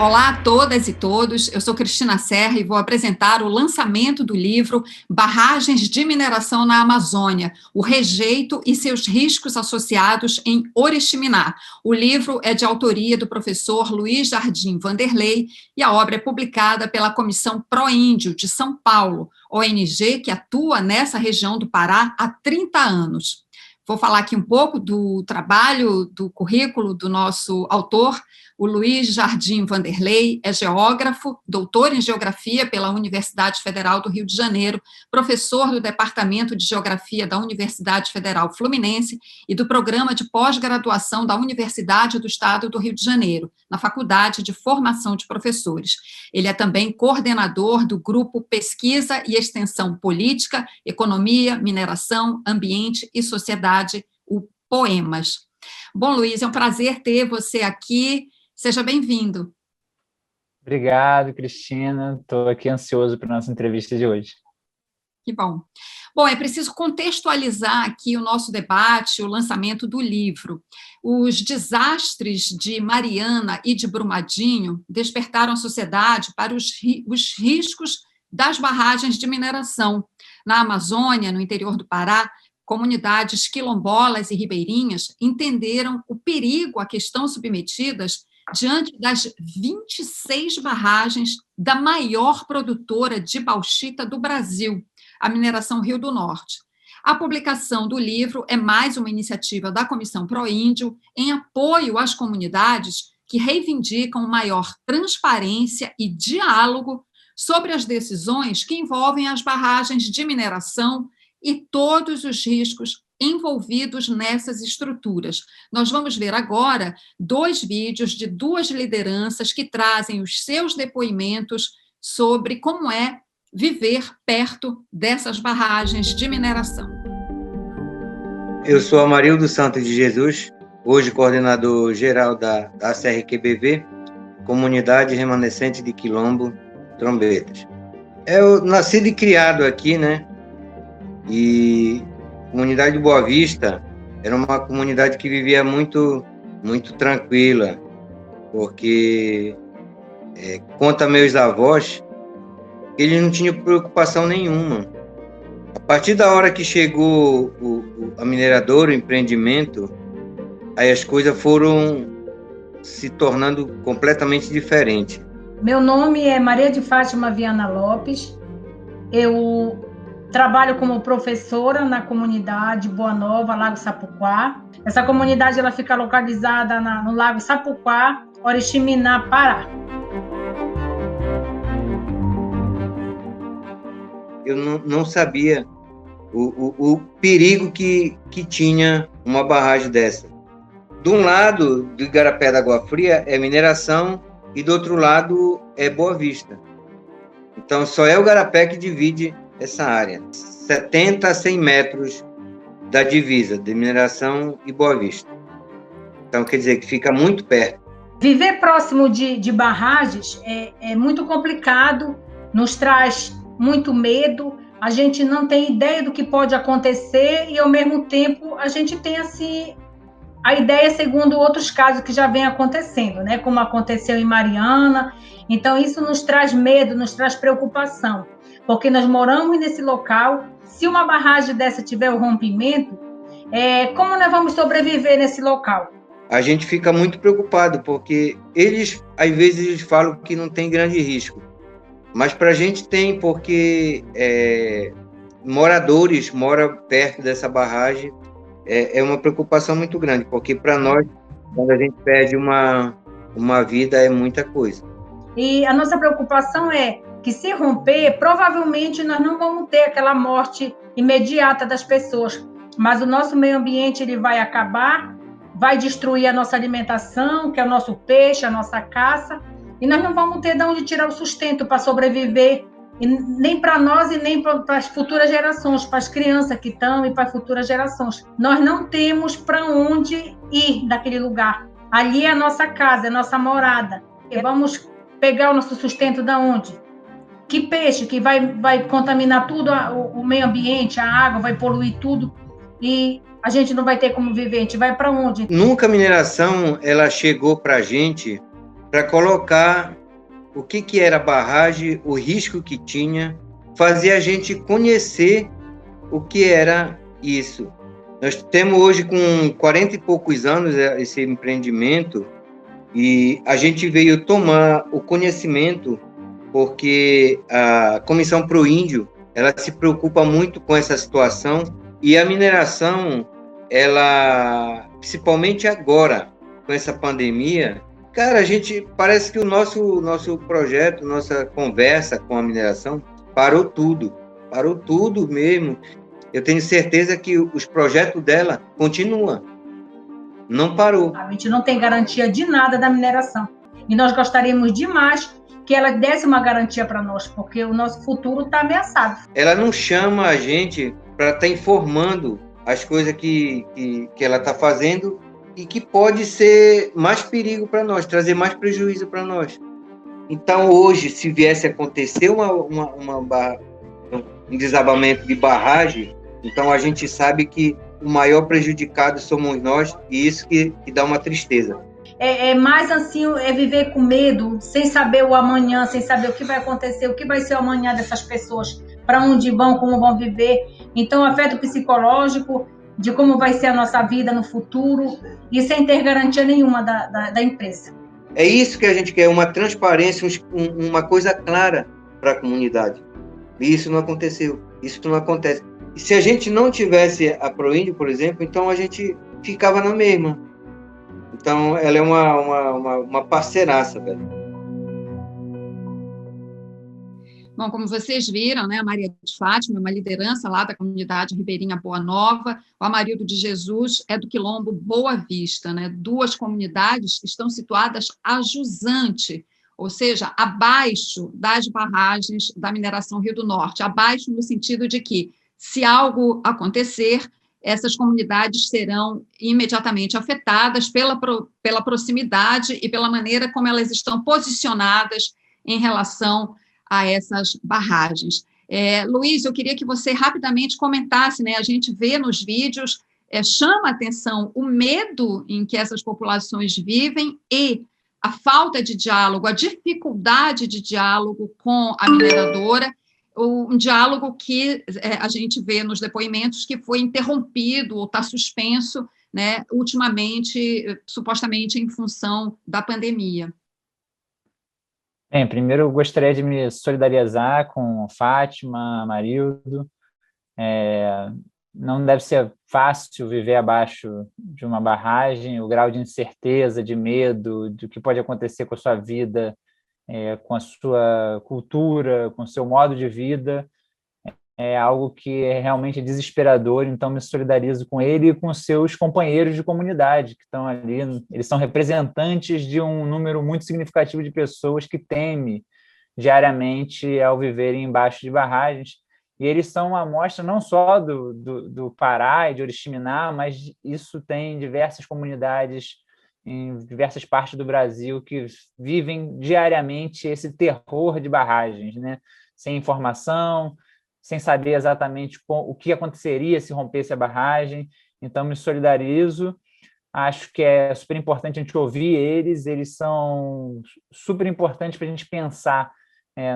Olá a todas e todos, eu sou Cristina Serra e vou apresentar o lançamento do livro Barragens de Mineração na Amazônia, o rejeito e seus riscos associados em Oriximiná. O livro é de autoria do professor Luiz Jardim Vanderlei e a obra é publicada pela Comissão Pró-Índio de São Paulo, ONG que atua nessa região do Pará há 30 anos. Vou falar aqui um pouco do trabalho, do currículo do nosso autor. O Luiz Jardim Vanderlei é geógrafo, doutor em geografia pela Universidade Federal do Rio de Janeiro, professor do Departamento de Geografia da Universidade Federal Fluminense e do Programa de Pós-Graduação da Universidade do Estado do Rio de Janeiro, na Faculdade de Formação de Professores. Ele é também coordenador do Grupo Pesquisa e Extensão Política, Economia, Mineração, Ambiente e Sociedade, o POEMAS. Bom, Luiz, é um prazer ter você aqui. Seja bem-vindo. Obrigado, Cristina. Estou aqui ansioso para a nossa entrevista de hoje. Que bom. Bom, é preciso contextualizar aqui o nosso debate, o lançamento do livro. Os desastres de Mariana e de Brumadinho despertaram a sociedade para os riscos das barragens de mineração. Na Amazônia, no interior do Pará, comunidades quilombolas e ribeirinhas entenderam o perigo a que estão submetidas diante das 26 barragens da maior produtora de bauxita do Brasil, a Mineração Rio do Norte. A publicação do livro é mais uma iniciativa da Comissão Pró-Índio em apoio às comunidades que reivindicam maior transparência e diálogo sobre as decisões que envolvem as barragens de mineração e todos os riscos envolvidos nessas estruturas. Nós vamos ver agora 2 vídeos de 2 lideranças que trazem os seus depoimentos sobre como é viver perto dessas barragens de mineração. Eu sou Amarildo Santos de Jesus, hoje coordenador geral da CRQBV, Comunidade Remanescente de Quilombo, Trombetas. Eu nasci e criado aqui, né? E a comunidade de Boa Vista era uma comunidade que vivia muito, muito tranquila, porque, conta meus avós, eles não tinham preocupação nenhuma. A partir da hora que chegou a mineradora, o empreendimento, aí as coisas foram se tornando completamente diferentes. Meu nome é Maria de Fátima Viana Lopes, eu trabalho como professora na comunidade Boa Nova, Lago Sapuquá. Essa comunidade ela fica localizada no Lago Sapuquá, Oriximiná, Pará. Eu não sabia o perigo que tinha uma barragem dessa. De um lado do Igarapé da Água Fria é mineração e do outro lado é Boa Vista. Então só é o Igarapé que divide essa área, 70 a 100 metros da divisa de mineração e Boa Vista. Então, quer dizer que fica muito perto. Viver próximo de barragens é muito complicado, nos traz muito medo, a gente não tem ideia do que pode acontecer e, ao mesmo tempo, a gente tem, assim, a ideia segundo outros casos que já vem acontecendo, né? Como aconteceu em Mariana. Então, isso nos traz medo, nos traz preocupação. Porque nós moramos nesse local, se uma barragem dessa tiver o rompimento, como nós vamos sobreviver nesse local? A gente fica muito preocupado, porque eles, às vezes, falam que não tem grande risco. Mas para a gente tem, porque moradores moram perto dessa barragem, é uma preocupação muito grande, porque para nós, quando a gente perde uma vida, é muita coisa. E a nossa preocupação é que, se romper, provavelmente nós não vamos ter aquela morte imediata das pessoas, mas o nosso meio ambiente ele vai acabar, vai destruir a nossa alimentação, que é o nosso peixe, a nossa caça, e nós não vamos ter de onde tirar o sustento para sobreviver, e nem para nós e nem para as futuras gerações, para as crianças que estão e para as futuras gerações. Nós não temos para onde ir daquele lugar. Ali é a nossa casa, é a nossa morada. E vamos pegar o nosso sustento de onde? Que peixe que vai contaminar tudo, o meio ambiente, a água, vai poluir tudo, e a gente não vai ter como viver, a gente vai para onde? Nunca a mineração ela chegou para a gente para colocar o que era a barragem, o risco que tinha, fazer a gente conhecer o que era isso. Nós temos hoje, com 40 e poucos anos, esse empreendimento, e a gente veio tomar o conhecimento porque a Comissão Pro Índio, ela se preocupa muito com essa situação, e a mineração, ela, principalmente agora, com essa pandemia, cara, a gente, parece que o nosso projeto, nossa conversa com a mineração, parou tudo mesmo. Eu tenho certeza que os projetos dela continuam, não parou. A gente não tem garantia de nada da mineração. E nós gostaríamos demais que ela desse uma garantia para nós, porque o nosso futuro está ameaçado. Ela não chama a gente para estar informando as coisas que ela está fazendo e que pode ser mais perigo para nós, trazer mais prejuízo para nós. Então, hoje, se viesse a acontecer um desabamento de barragem, então a gente sabe que o maior prejudicado somos nós, e isso que dá uma tristeza. É mais assim, é viver com medo, sem saber o amanhã, sem saber o que vai acontecer, o que vai ser o amanhã dessas pessoas, para onde vão, como vão viver. Então, afeto psicológico, de como vai ser a nossa vida no futuro, e sem ter garantia nenhuma da empresa. É isso que a gente quer, uma transparência, uma coisa clara para a comunidade. E isso não aconteceu, isso não acontece. E se a gente não tivesse a Proíndio, por exemplo, então a gente ficava na mesma. Então, ela é uma parceiraça, velho. Bom, como vocês viram, né, a Maria de Fátima é uma liderança lá da comunidade Ribeirinha Boa Nova, o Amarildo de Jesus é do Quilombo Boa Vista, né? 2 comunidades que estão situadas a jusante, ou seja, abaixo das barragens da mineração Rio do Norte, abaixo no sentido de que, se algo acontecer, essas comunidades serão imediatamente afetadas pela proximidade e pela maneira como elas estão posicionadas em relação a essas barragens. Luiz, eu queria que você rapidamente comentasse, né? A gente vê nos vídeos, chama a atenção o medo em que essas populações vivem e a falta de diálogo, a dificuldade de diálogo com a mineradora, um diálogo que a gente vê nos depoimentos que foi interrompido ou está suspenso, né, ultimamente, supostamente em função da pandemia. Bem, primeiro eu gostaria de me solidarizar com Fátima, Amarildo. Não deve ser fácil viver abaixo de uma barragem, o grau de incerteza, de medo, do que pode acontecer com a sua vida, com a sua cultura, com o seu modo de vida, é algo que é realmente desesperador. Então, me solidarizo com ele e com seus companheiros de comunidade que estão ali. Eles são representantes de um número muito significativo de pessoas que temem diariamente ao viverem embaixo de barragens. E eles são uma amostra não só do Pará e de Oriximiná, mas isso tem diversas comunidades em diversas partes do Brasil que vivem diariamente esse terror de barragens, né? Sem informação, sem saber exatamente o que aconteceria se rompesse a barragem. Então, me solidarizo. Acho que é super importante a gente ouvir eles são super importantes para a gente pensar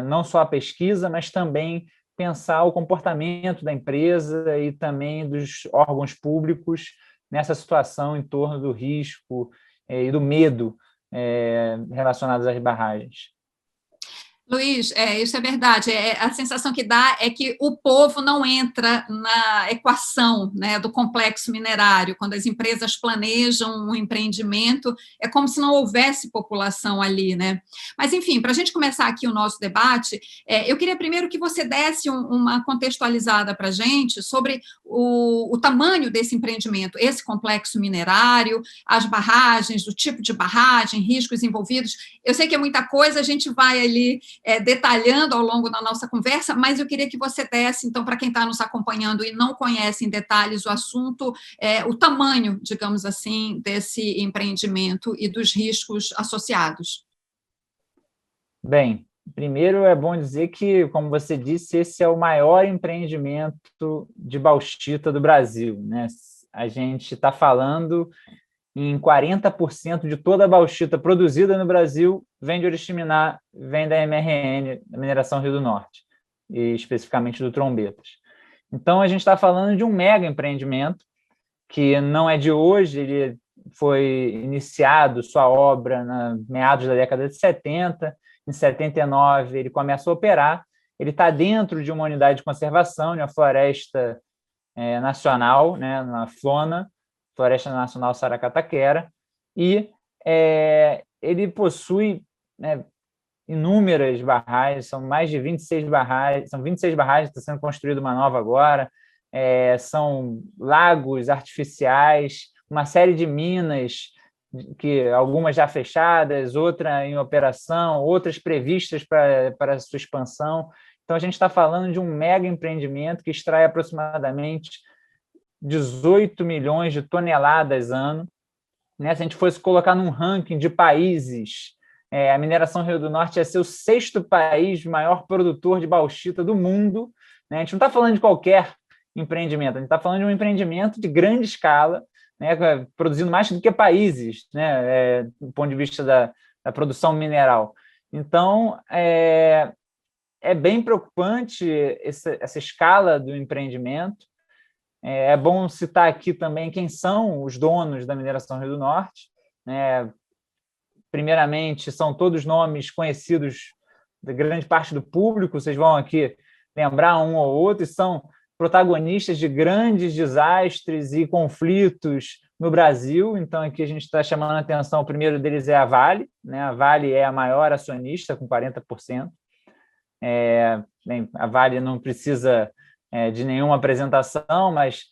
não só a pesquisa, mas também pensar o comportamento da empresa e também dos órgãos públicos nessa situação em torno do risco e do medo relacionados às barragens. Luiz, isso é verdade. A sensação que dá é que o povo não entra na equação, né, do complexo minerário. Quando as empresas planejam um empreendimento, é como se não houvesse população ali, né? Mas, enfim, para a gente começar aqui o nosso debate, eu queria primeiro que você desse uma contextualizada para a gente sobre o tamanho desse empreendimento, esse complexo minerário, as barragens, o tipo de barragem, riscos envolvidos. Eu sei que é muita coisa, a gente vai ali detalhando ao longo da nossa conversa, mas eu queria que você desse, então, para quem está nos acompanhando e não conhece em detalhes o assunto, o tamanho, digamos assim, desse empreendimento e dos riscos associados. Bem, primeiro é bom dizer que, como você disse, esse é o maior empreendimento de bauxita do Brasil, né? A gente está falando e em 40% de toda a bauxita produzida no Brasil vem de Oriximiná, vem da MRN, da Mineração Rio do Norte, e especificamente do Trombetas. Então, a gente está falando de um mega empreendimento que não é de hoje, ele foi iniciado, sua obra, na meados da década de 70, em 79 ele começa a operar, ele está dentro de uma unidade de conservação, de uma floresta nacional, né, na Flona, Floresta Nacional Saracataquera, e ele possui, né, inúmeras barragens, são mais de 26 barragens, são 26 barragens, está sendo construída uma nova agora, são lagos artificiais, uma série de minas, que algumas já fechadas, outras em operação, outras previstas para sua expansão. Então, a gente está falando de um mega empreendimento que extrai aproximadamente 18 milhões de toneladas ano. Né? Se a gente fosse colocar num ranking de países, a mineração Rio do Norte ia ser o 6º país maior produtor de bauxita do mundo. Né? A gente não está falando de qualquer empreendimento, a gente está falando de um empreendimento de grande escala, né? Produzindo mais do que países, né? Do ponto de vista da produção mineral. Então, é bem preocupante essa escala do empreendimento. É bom citar aqui também quem são os donos da mineração Rio do Norte. Primeiramente, são todos nomes conhecidos da grande parte do público, vocês vão aqui lembrar um ou outro, e são protagonistas de grandes desastres e conflitos no Brasil. Então, aqui a gente está chamando a atenção, o primeiro deles é a Vale, né? A Vale é a maior acionista, com 40%. A Vale não precisa de nenhuma apresentação, mas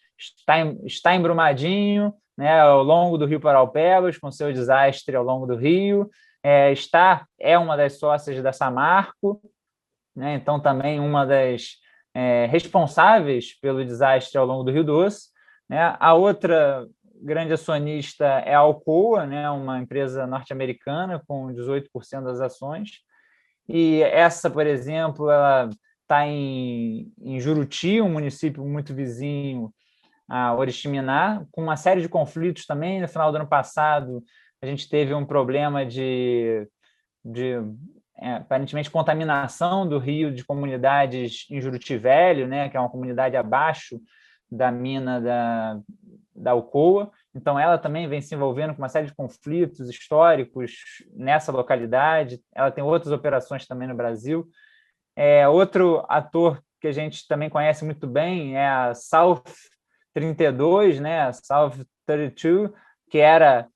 está em Brumadinho, né, ao longo do Rio Paraupebas, com seu desastre ao longo do rio, é uma das sócias da Samarco, né, então também uma das responsáveis pelo desastre ao longo do Rio Doce. Né. A outra grande acionista é a Alcoa, né, uma empresa norte-americana com 18% das ações, e essa, por exemplo, ela está em Juruti, um município muito vizinho a Oriximiná, com uma série de conflitos também. No final do ano passado, a gente teve um problema de aparentemente, contaminação do rio de comunidades em Juruti Velho, né, que é uma comunidade abaixo da mina da Alcoa. Então, ela também vem se envolvendo com uma série de conflitos históricos nessa localidade. Ela tem outras operações também no Brasil. Outro ator que a gente também conhece muito bem é a South 32, né, a South 32, que era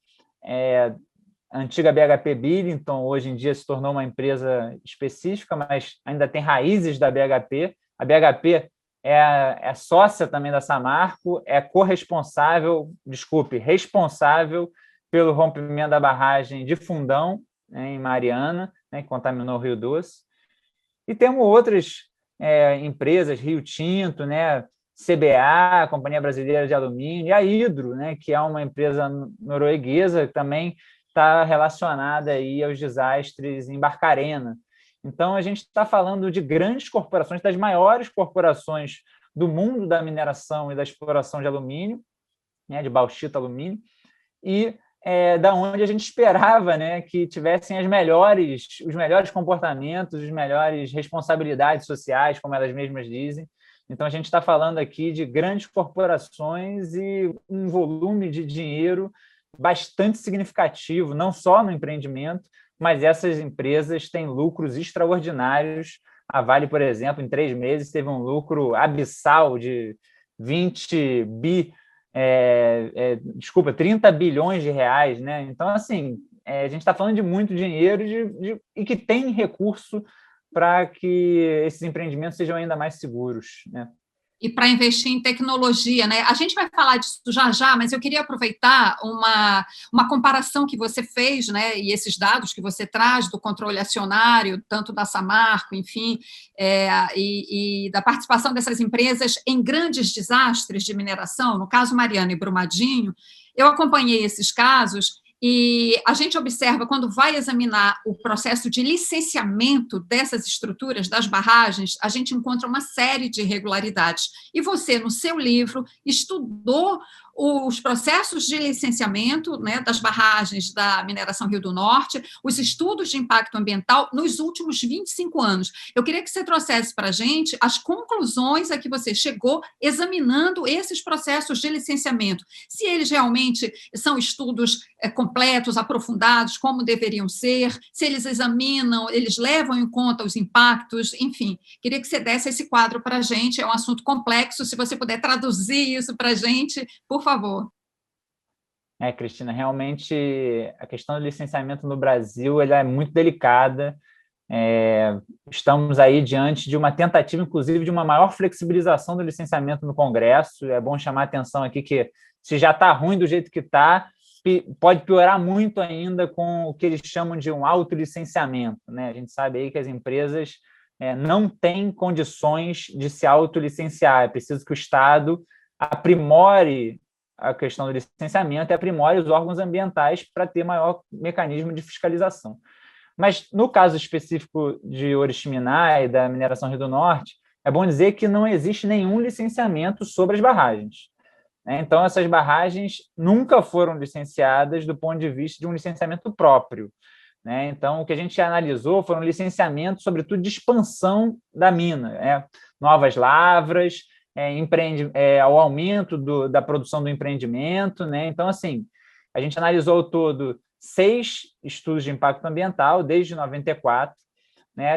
a antiga BHP Billiton, hoje em dia se tornou uma empresa específica, mas ainda tem raízes da BHP. A BHP é sócia também da Samarco, é responsável pelo rompimento da barragem de Fundão, né, em Mariana, né, que contaminou o Rio Doce. E temos outras empresas, Rio Tinto, né, CBA, Companhia Brasileira de Alumínio, e a Hydro, né, que é uma empresa norueguesa que também está relacionada aí aos desastres em Barcarena. Então, a gente está falando de grandes corporações, das maiores corporações do mundo da mineração e da exploração de alumínio, né, de bauxita alumínio, e da onde a gente esperava, né, que tivessem os melhores comportamentos, as melhores responsabilidades sociais, como elas mesmas dizem. Então, a gente está falando aqui de grandes corporações e um volume de dinheiro bastante significativo, não só no empreendimento, mas essas empresas têm lucros extraordinários. A Vale, por exemplo, em 3 meses teve um lucro abissal de 30 bilhões de reais, né? Então, assim, a gente está falando de muito dinheiro e que tem recurso para que esses empreendimentos sejam ainda mais seguros, né? E para investir em tecnologia, né? A gente vai falar disso já, mas eu queria aproveitar uma comparação que você fez, né? E esses dados que você traz do controle acionário, tanto da Samarco, enfim, e da participação dessas empresas em grandes desastres de mineração, no caso Mariana e Brumadinho. Eu acompanhei esses casos e a gente observa, quando vai examinar o processo de licenciamento dessas estruturas, das barragens, a gente encontra uma série de irregularidades. E você, no seu livro, estudou os processos de licenciamento, né, das barragens da mineração Rio do Norte, os estudos de impacto ambiental nos últimos 25 anos. Eu queria que você trouxesse para a gente as conclusões a que você chegou examinando esses processos de licenciamento, se eles realmente são estudos completos, aprofundados, como deveriam ser, se eles examinam, eles levam em conta os impactos, enfim. Queria que você desse esse quadro para a gente, é um assunto complexo, se você puder traduzir isso para a gente, por favor. Cristina, realmente a questão do licenciamento no Brasil ela é muito delicada. Estamos aí diante de uma tentativa, inclusive, de uma maior flexibilização do licenciamento no Congresso. É bom chamar a atenção aqui que, se já está ruim do jeito que está, pode piorar muito ainda com o que eles chamam de um autolicenciamento, né? A gente sabe aí que as empresas não têm condições de se autolicenciar. É preciso que o Estado aprimore a questão do licenciamento e aprimore os órgãos ambientais para ter maior mecanismo de fiscalização. Mas, no caso específico de Oriximiná e da mineração Rio do Norte, é bom dizer que não existe nenhum licenciamento sobre as barragens. Então, essas barragens nunca foram licenciadas do ponto de vista de um licenciamento próprio. Então, o que a gente analisou foram licenciamentos, sobretudo, de expansão da mina, novas lavras, ao aumento da produção do empreendimento. Então, assim, a gente analisou ao todo 6 estudos de impacto ambiental, desde 94,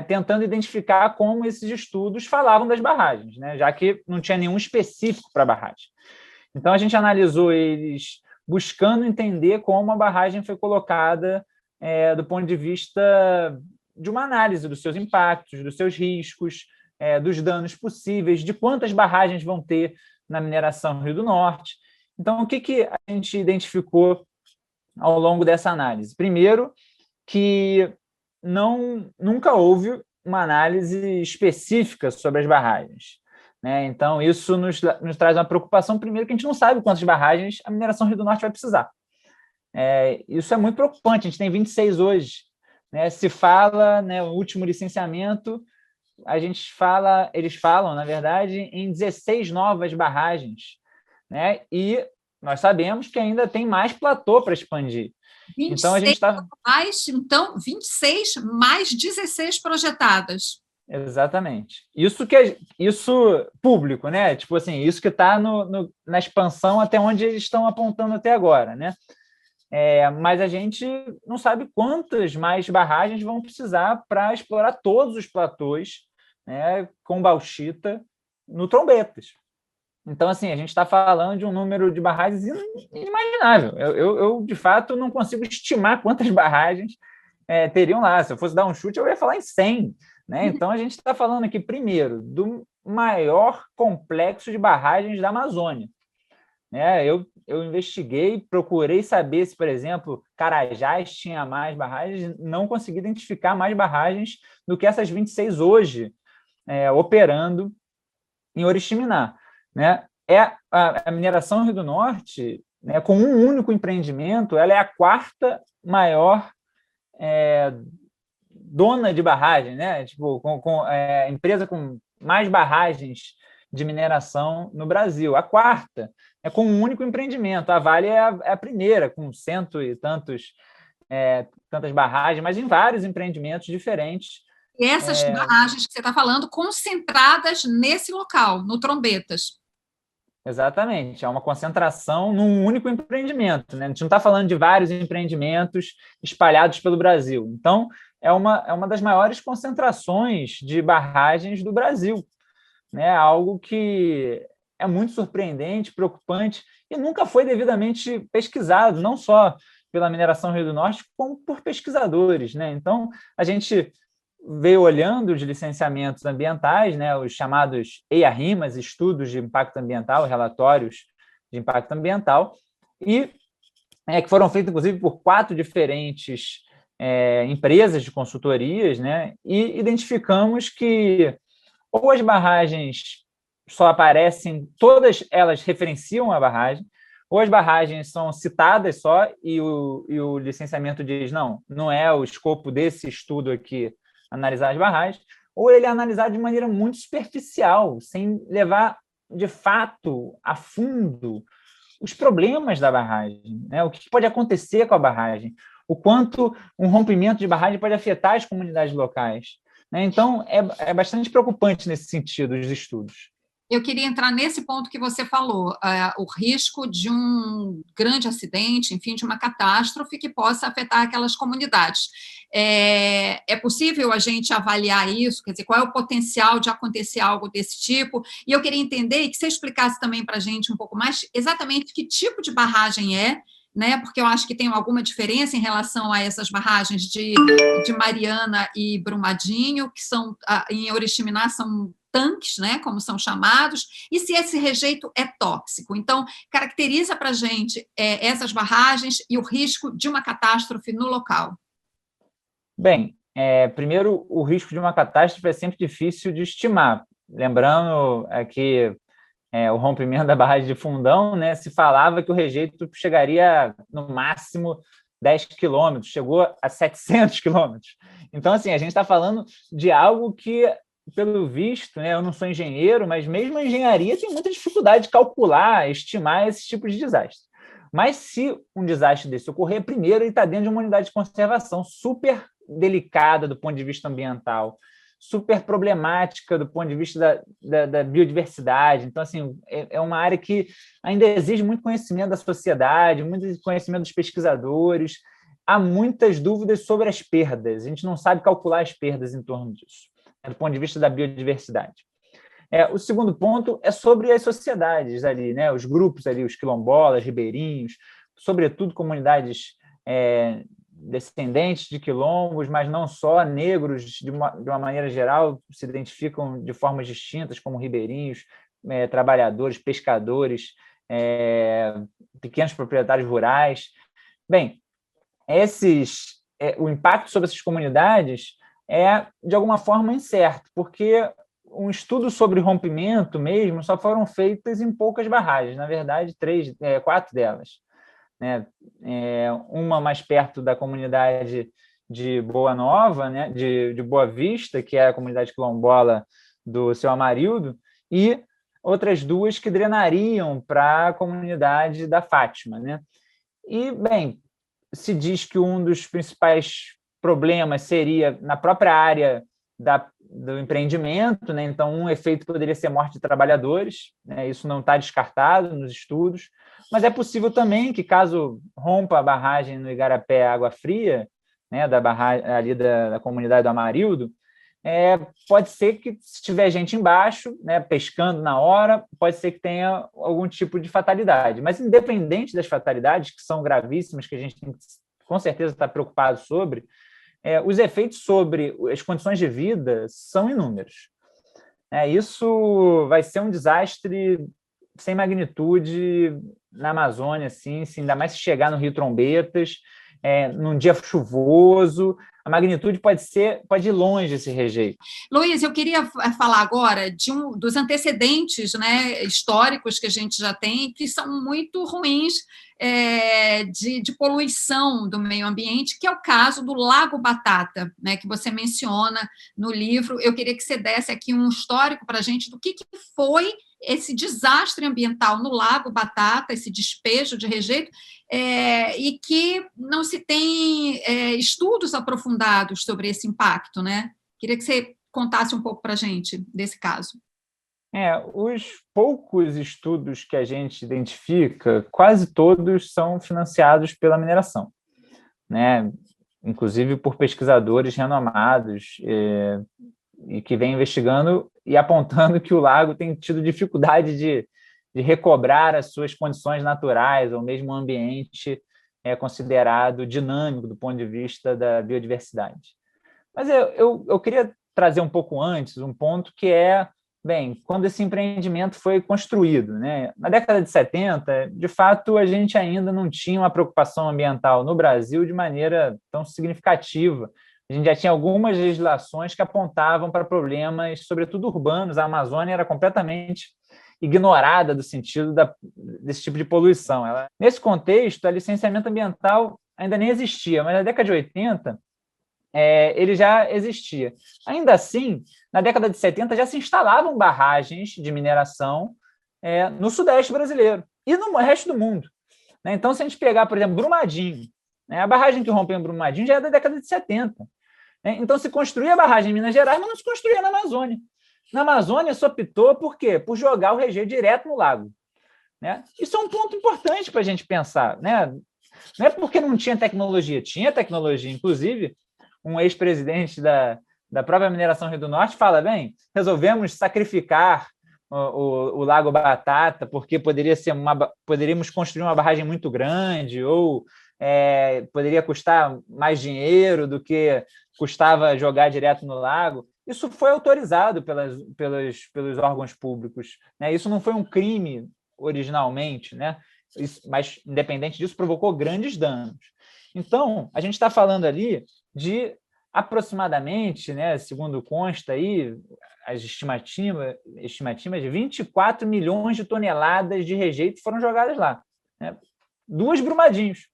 tentando identificar como esses estudos falavam das barragens, já que não tinha nenhum específico para a barragem. Então, a gente analisou eles buscando entender como a barragem foi colocada do ponto de vista de uma análise dos seus impactos, dos seus riscos, dos danos possíveis, de quantas barragens vão ter na mineração Rio do Norte. Então, o que a gente identificou ao longo dessa análise? Primeiro, que nunca houve uma análise específica sobre as barragens. Então, isso nos traz uma preocupação, primeiro, que a gente não sabe quantas barragens a mineração Rio do Norte vai precisar. Isso é muito preocupante, a gente tem 26 hoje. Se fala, o último licenciamento, eles falam, na verdade, em 16 novas barragens, e nós sabemos que ainda tem mais platô para expandir. 26 então, a gente está... 26 mais 16 projetadas. Exatamente. Isso público, Tipo assim, isso que está na expansão até onde eles estão apontando até agora, mas a gente não sabe quantas mais barragens vão precisar para explorar todos os platôs, com bauxita no Trombetas. Então, assim, a gente está falando de um número de barragens inimaginável. Eu, de fato, não consigo estimar quantas barragens teriam lá. Se eu fosse dar um chute, eu ia falar em 100. Então, a gente está falando aqui, primeiro, do maior complexo de barragens da Amazônia. Eu investiguei, procurei saber se, por exemplo, Carajás tinha mais barragens, não consegui identificar mais barragens do que essas 26 hoje operando em Oriximiná. A mineração Rio do Norte, com um único empreendimento, ela é a 4ª maior dona de barragem, tipo, empresa com mais barragens de mineração no Brasil. A 4ª é com um único empreendimento. A Vale é a primeira, com 100 e tantas barragens, mas em vários empreendimentos diferentes. E essas barragens que você está falando, concentradas nesse local, no Trombetas. Exatamente, é uma concentração num único empreendimento. A gente não está falando de vários empreendimentos espalhados pelo Brasil. Então, é uma das maiores concentrações de barragens do Brasil. Algo que é muito surpreendente, preocupante, e nunca foi devidamente pesquisado, não só pela mineração Rio do Norte, como por pesquisadores. Então, a gente veio olhando os licenciamentos ambientais, os chamados EIA-RIMAs, estudos de impacto ambiental, relatórios de impacto ambiental, e que foram feitos, inclusive, por 4 diferentes empresas de consultorias, e identificamos que ou as barragens só aparecem, todas elas referenciam a barragem, ou as barragens são citadas só e o licenciamento diz, não é o escopo desse estudo aqui analisar as barragens, ou ele é analisado de maneira muito superficial, sem levar, de fato, a fundo os problemas da barragem, né? O que pode acontecer com a barragem, o quanto um rompimento de barragem pode afetar as comunidades locais, né? Então, é bastante preocupante nesse sentido os estudos. Eu queria entrar nesse ponto que você falou, o risco de um grande acidente, enfim, de uma catástrofe que possa afetar aquelas comunidades. É possível a gente avaliar isso? Quer dizer, qual é o potencial de acontecer algo desse tipo? E eu queria entender, e que você explicasse também para a gente um pouco mais, exatamente que tipo de barragem é, né? Porque eu acho que tem alguma diferença em relação a essas barragens de Mariana e Brumadinho, que são, em Oriximiná, são tanques, né, como são chamados, e se esse rejeito é tóxico. Então, caracteriza para a gente essas barragens e o risco de uma catástrofe no local. Bem, primeiro, o risco de uma catástrofe é sempre difícil de estimar. Lembrando que o rompimento da barragem de Fundão, né, se falava que o rejeito chegaria no máximo 10 quilômetros, chegou a 700 quilômetros. Então, assim, a gente está falando de algo que, pelo visto, né, eu não sou engenheiro, mas mesmo a engenharia tem muita dificuldade de calcular, estimar esses tipos de desastre. Mas se um desastre desse ocorrer, primeiro ele está dentro de uma unidade de conservação super delicada do ponto de vista ambiental, super problemática do ponto de vista da biodiversidade. Então, assim, é uma área que ainda exige muito conhecimento da sociedade, muito conhecimento dos pesquisadores. Há muitas dúvidas sobre as perdas. A gente não sabe calcular as perdas em torno disso, do ponto de vista da biodiversidade. O segundo ponto é sobre as sociedades ali, né? Os grupos ali, os quilombolas, ribeirinhos, sobretudo comunidades descendentes de quilombos, mas não só, negros, de uma maneira geral, se identificam de formas distintas, como ribeirinhos, trabalhadores, pescadores, pequenos proprietários rurais. Bem, o impacto sobre essas comunidades é, de alguma forma, incerto, porque um estudo sobre rompimento mesmo só foram feitas em poucas barragens, na verdade, 4 delas. Né? Uma mais perto da comunidade de Boa Nova, né? de Boa Vista, que é a comunidade quilombola do Seu Amarildo, e outras 2 que drenariam para a comunidade da Fátima. Né? E, bem, se diz que um dos principais problemas seria na própria área do empreendimento, né? Então, um efeito poderia ser morte de trabalhadores, né? Isso não está descartado nos estudos, mas é possível também que, caso rompa a barragem no Igarapé Água Fria, né, da barragem ali da comunidade do Amarildo, pode ser que, se tiver gente embaixo, né, pescando na hora, pode ser que tenha algum tipo de fatalidade. Mas, independente das fatalidades, que são gravíssimas, que a gente tem que, com certeza, estar preocupado sobre, os efeitos sobre as condições de vida são inúmeros. Isso vai ser um desastre sem magnitude na Amazônia, assim, ainda mais se chegar no Rio Trombetas, num dia chuvoso, a magnitude pode ir longe esse rejeito. Luiz, eu queria falar agora dos antecedentes, né, históricos que a gente já tem, que são muito ruins, de poluição do meio ambiente, que é o caso do Lago Batata, né, que você menciona no livro. Eu queria que você desse aqui um histórico para a gente do que foi esse desastre ambiental no Lago Batata, esse despejo de rejeito, e que não se tem estudos aprofundados sobre esse impacto, né? Queria que você contasse um pouco para a gente desse caso. Os poucos estudos que a gente identifica, quase todos são financiados pela mineração, né? Inclusive por pesquisadores renomados e que vêm investigando e apontando que o lago tem tido dificuldade de recobrar as suas condições naturais, ou mesmo um ambiente considerado dinâmico do ponto de vista da biodiversidade. Mas eu queria trazer um pouco antes um ponto que bem, quando esse empreendimento foi construído, né? Na década de 70, de fato, a gente ainda não tinha uma preocupação ambiental no Brasil de maneira tão significativa. A gente já tinha algumas legislações que apontavam para problemas, sobretudo urbanos. A Amazônia era completamente ignorada do sentido desse tipo de poluição. Nesse contexto, a licenciamento ambiental ainda nem existia, mas na década de 80, ele já existia. Ainda assim, na década de 70 já se instalavam barragens de mineração no Sudeste brasileiro. e no resto do mundo. Né? Então, se a gente pegar, por exemplo, Brumadinho, né? A barragem que rompeu em Brumadinho já é da década de 70. Né? Então, se construía a barragem em Minas Gerais, mas não se construía na Amazônia. Na Amazônia, só optou por quê? Por jogar o rejeito direto no lago. Né? Isso é um ponto importante para a gente pensar. Né? Não é porque não tinha tecnologia. Tinha tecnologia, inclusive, um ex-presidente da própria mineração Rio do Norte fala, bem, resolvemos sacrificar o Lago Batata porque poderíamos construir uma barragem muito grande ou poderia custar mais dinheiro do que custava jogar direto no lago. Isso foi autorizado pelos órgãos públicos. Né? Isso não foi um crime originalmente, né? Mas, independente disso, provocou grandes danos. Então, a gente está falando ali de aproximadamente, né, segundo consta aí, as estimativas de 24 milhões de toneladas de rejeito foram jogadas lá. Né? 2 Brumadinhos.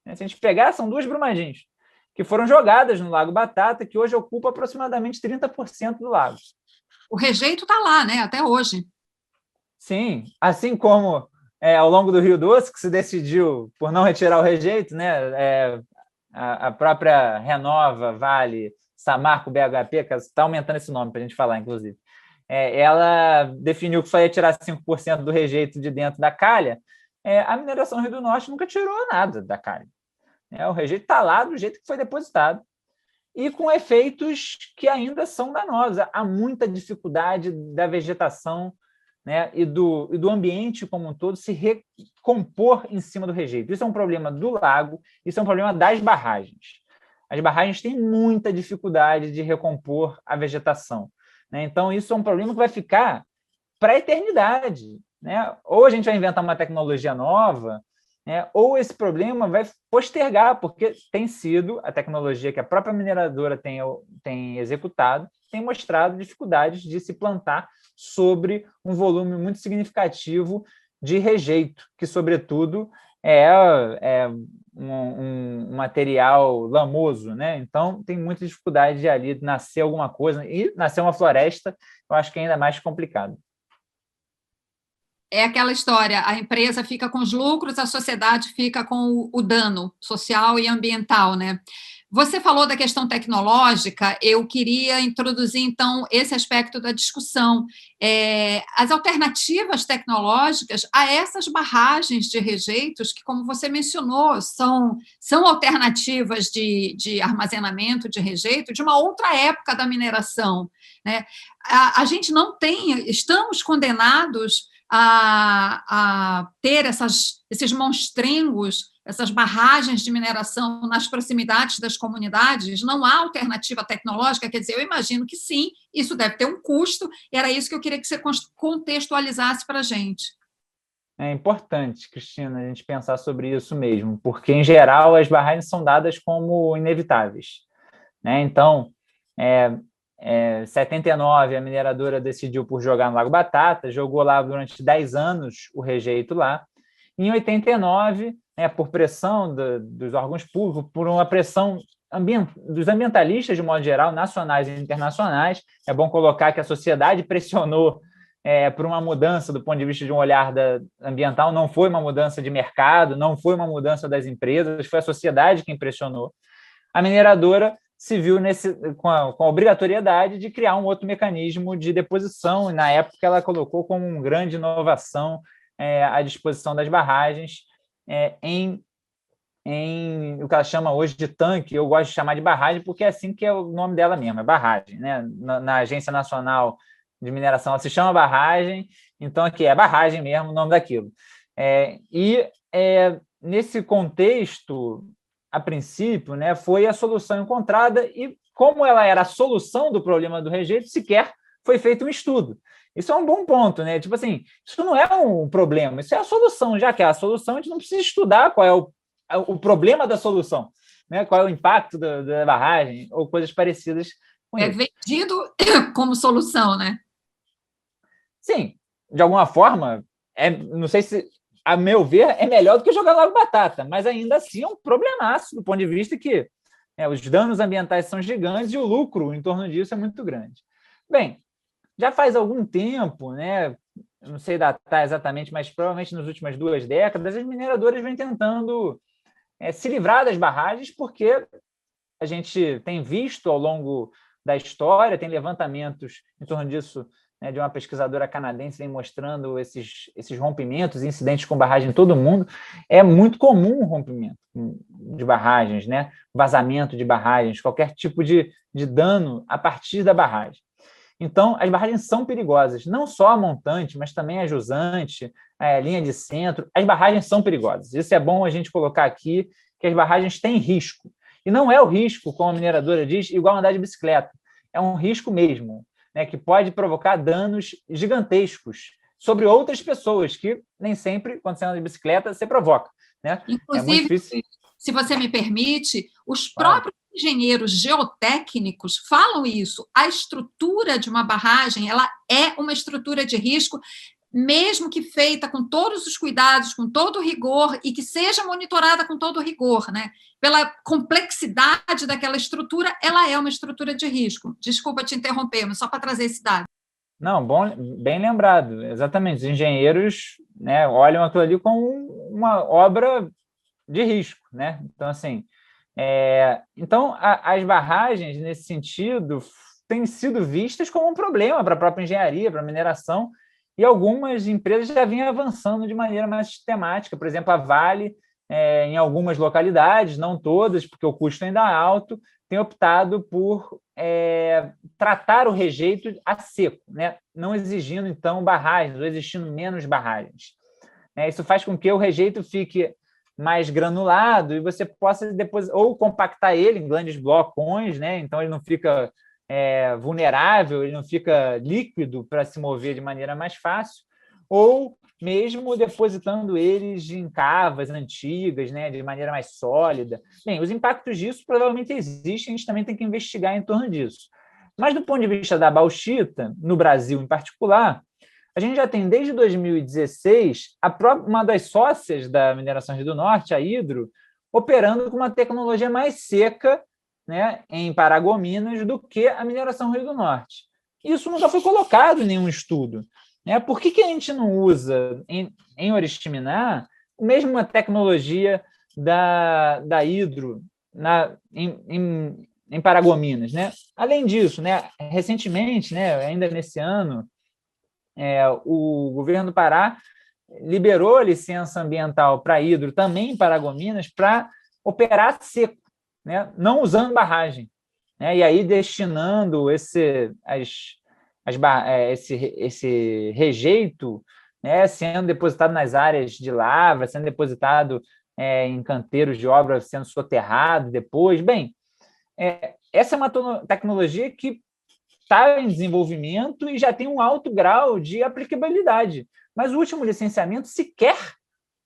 Se a gente pegar, são 2 Brumadinhos, que foram jogadas no Lago Batata, que hoje ocupa aproximadamente 30% do lago. O rejeito está lá, né, até hoje. Sim, assim como ao longo do Rio Doce, que se decidiu por não retirar o rejeito, né, a própria Renova, Vale, Samarco, BHP, que está aumentando esse nome para a gente falar, inclusive, ela definiu que só ia tirar 5% do rejeito de dentro da calha. A mineração Rio do Norte nunca tirou nada da calha. O rejeito está lá do jeito que foi depositado e com efeitos que ainda são danosos. Há muita dificuldade da vegetação, né, e do ambiente como um todo se recompor em cima do rejeito. Isso é um problema do lago, isso é um problema das barragens. As barragens têm muita dificuldade de recompor a vegetação. Né? Então, isso é um problema que vai ficar para a eternidade. Né? Ou a gente vai inventar uma tecnologia nova, né? Ou esse problema vai postergar, porque tem sido a tecnologia que a própria mineradora tem executado, tem mostrado dificuldades de se plantar sobre um volume muito significativo de rejeito, que, sobretudo, é um material lamoso. Né? Então, tem muita dificuldade de ali nascer alguma coisa, e nascer uma floresta, eu acho que é ainda mais complicado. É aquela história, a empresa fica com os lucros, a sociedade fica com o dano social e ambiental, né? Você falou da questão tecnológica, eu queria introduzir, então, esse aspecto da discussão. As alternativas tecnológicas a essas barragens de rejeitos, que, como você mencionou, são alternativas de armazenamento de rejeito de uma outra época da mineração. Né? A gente não tem, estamos condenados a ter esses monstrengos, essas barragens de mineração nas proximidades das comunidades. Não há alternativa tecnológica? Quer dizer, eu imagino que sim, isso deve ter um custo, e era isso que eu queria que você contextualizasse para a gente. É importante, Cristina, a gente pensar sobre isso mesmo, porque, em geral, as barragens são dadas como inevitáveis. Né? Então, em 79, a mineradora decidiu por jogar no Lago Batata, jogou lá durante 10 anos o rejeito lá. Em 89, por pressão dos órgãos públicos, por uma pressão dos ambientalistas, de modo geral, nacionais e internacionais, é bom colocar que a sociedade pressionou por uma mudança do ponto de vista de um olhar ambiental, não foi uma mudança de mercado, não foi uma mudança das empresas, foi a sociedade quem pressionou. A mineradora se viu com a obrigatoriedade de criar um outro mecanismo de deposição, e, na época, ela colocou como uma grande inovação à disposição das barragens em o que ela chama hoje de tanque. Eu gosto de chamar de barragem porque é assim que é o nome dela mesmo, é barragem. Né? Na Agência Nacional de Mineração ela se chama barragem, então aqui é barragem mesmo o nome daquilo. Nesse contexto, a princípio, né, foi a solução encontrada, e como ela era a solução do problema do rejeito, sequer foi feito um estudo. Isso é um bom ponto, né? Tipo assim, isso não é um problema, isso é a solução. Já que é a solução, a gente não precisa estudar qual é o problema da solução, né? Qual é o impacto da barragem, ou coisas parecidas com isso. É vendido como solução, né? Sim, de alguma forma, não sei se, a meu ver, é melhor do que jogar no Lago Batata, mas ainda assim é um problemaço, do ponto de vista que os danos ambientais são gigantes e o lucro em torno disso é muito grande. Bem, já faz algum tempo, né, não sei datar exatamente, mas provavelmente nas últimas 2 décadas, as mineradoras vêm tentando se livrar das barragens, porque a gente tem visto ao longo da história, tem levantamentos em torno disso, né, de uma pesquisadora canadense vem mostrando esses rompimentos, incidentes com barragem em todo o mundo. É muito comum o rompimento de barragens, né, vazamento de barragens, qualquer tipo de dano a partir da barragem. Então, as barragens são perigosas, não só a montante, mas também a jusante, a linha de centro. As barragens são perigosas. Isso é bom a gente colocar aqui, que as barragens têm risco. E não é o risco, como a mineradora diz, igual andar de bicicleta. É um risco mesmo, né, que pode provocar danos gigantescos sobre outras pessoas, que nem sempre, quando você anda de bicicleta, você provoca. Né? Inclusive, é muito difícil. Se você me permite, os próprios engenheiros geotécnicos falam isso. A estrutura de uma barragem, ela é uma estrutura de risco, mesmo que feita com todos os cuidados, com todo o rigor, e que seja monitorada com todo o rigor, né? Pela complexidade daquela estrutura, ela é uma estrutura de risco. Desculpa te interromper, mas só para trazer esse dado. Não, bem lembrado, exatamente. Os engenheiros, né, olham aquilo ali como uma obra de risco, né? Então, assim, as barragens, nesse sentido, têm sido vistas como um problema para a própria engenharia, para a mineração, e algumas empresas já vinham avançando de maneira mais sistemática. Por exemplo, a Vale, em algumas localidades, não todas, porque o custo ainda é alto, tem optado por tratar o rejeito a seco, né? Não exigindo, então, barragens, ou existindo menos barragens. Isso faz com que o rejeito fique mais granulado e você possa depois ou compactar ele em grandes blocões, né? Então ele não fica vulnerável, ele não fica líquido para se mover de maneira mais fácil, ou mesmo depositando eles em cavas antigas, né, de maneira mais sólida. Bem, os impactos disso provavelmente existem, a gente também tem que investigar em torno disso. Mas do ponto de vista da bauxita, no Brasil em particular, a gente já tem desde 2016 uma das sócias da Mineração Rio do Norte, a Hidro, operando com uma tecnologia mais seca, né, em Paragominas do que a Mineração Rio do Norte. Isso nunca foi colocado em nenhum estudo. Né? Por que a gente não usa em Oriximiná a mesma tecnologia da Hidro em Paragominas? Né? Além disso, né, recentemente, né, ainda nesse ano, o governo do Pará liberou a licença ambiental para a Hidro também em Paragominas para operar seco, né? Não usando barragem, né? E aí destinando esse rejeito, né, sendo depositado nas áreas de lavra, sendo depositado em canteiros de obra, sendo soterrado depois. Bem, essa é uma tecnologia que está em desenvolvimento e já tem um alto grau de aplicabilidade, mas o último licenciamento sequer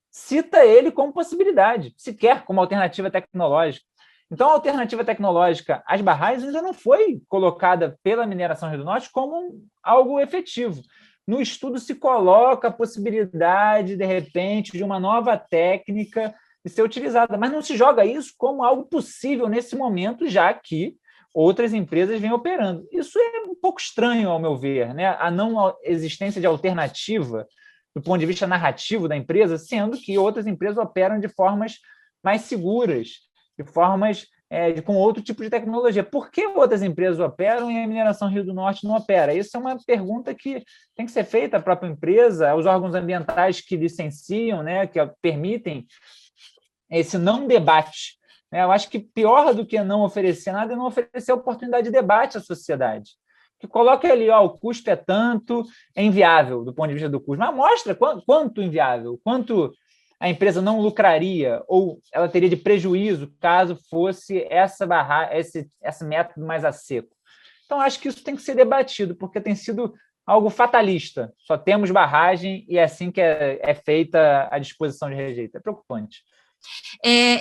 cita ele como possibilidade, sequer como alternativa tecnológica. Então, a alternativa tecnológica às barragens ainda não foi colocada pela Mineração Rio do Norte como algo efetivo. No estudo se coloca a possibilidade, de repente, de uma nova técnica de ser utilizada, mas não se joga isso como algo possível nesse momento, já que outras empresas vêm operando. Isso é um pouco estranho, ao meu ver, né? A não existência de alternativa do ponto de vista narrativo da empresa, sendo que outras empresas operam de formas mais seguras, de formas com outro tipo de tecnologia. Por que outras empresas operam e a Mineração Rio do Norte não opera? Isso é uma pergunta que tem que ser feita à própria empresa, aos órgãos ambientais que licenciam, né, que permitem esse não debate. Eu acho que pior do que não oferecer nada é não oferecer oportunidade de debate à sociedade. Que coloque ali, o custo é tanto, é inviável do ponto de vista do custo, mas mostra quanto inviável, quanto a empresa não lucraria ou ela teria de prejuízo caso fosse esse método mais a seco. Então, acho que isso tem que ser debatido, porque tem sido algo fatalista. Só temos barragem e é assim que é feita a disposição de rejeito. É preocupante.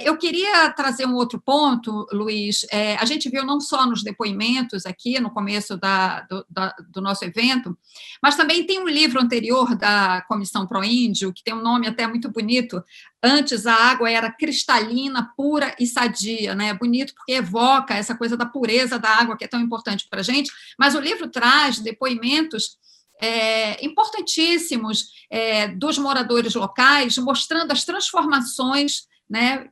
Eu queria trazer um outro ponto, Luiz. A gente viu não só nos depoimentos aqui no começo do nosso evento, mas também tem um livro anterior da Comissão Proíndio, que tem um nome até muito bonito. Antes a água era cristalina, pura e sadia, né? Bonito porque evoca essa coisa da pureza da água que é tão importante para a gente, mas o livro traz depoimentos importantíssimos dos moradores locais, mostrando as transformações, né,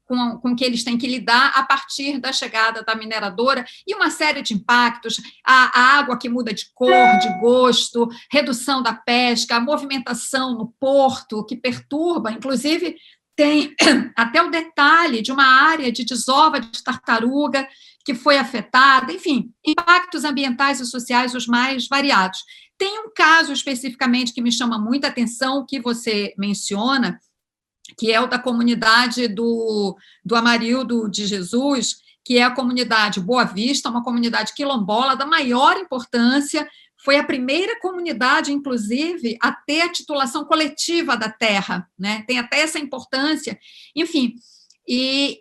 com que eles têm que lidar a partir da chegada da mineradora, e uma série de impactos, a água que muda de cor, de gosto, redução da pesca, a movimentação no porto, que perturba, inclusive tem até o detalhe de uma área de desova de tartaruga que foi afetada, enfim, impactos ambientais e sociais os mais variados. Tem um caso especificamente que me chama muita atenção, que você menciona, que é o da comunidade do Amarildo de Jesus, que é a comunidade Boa Vista, uma comunidade quilombola da maior importância, foi a primeira comunidade, inclusive, a ter a titulação coletiva da terra, né? Tem até essa importância, enfim, e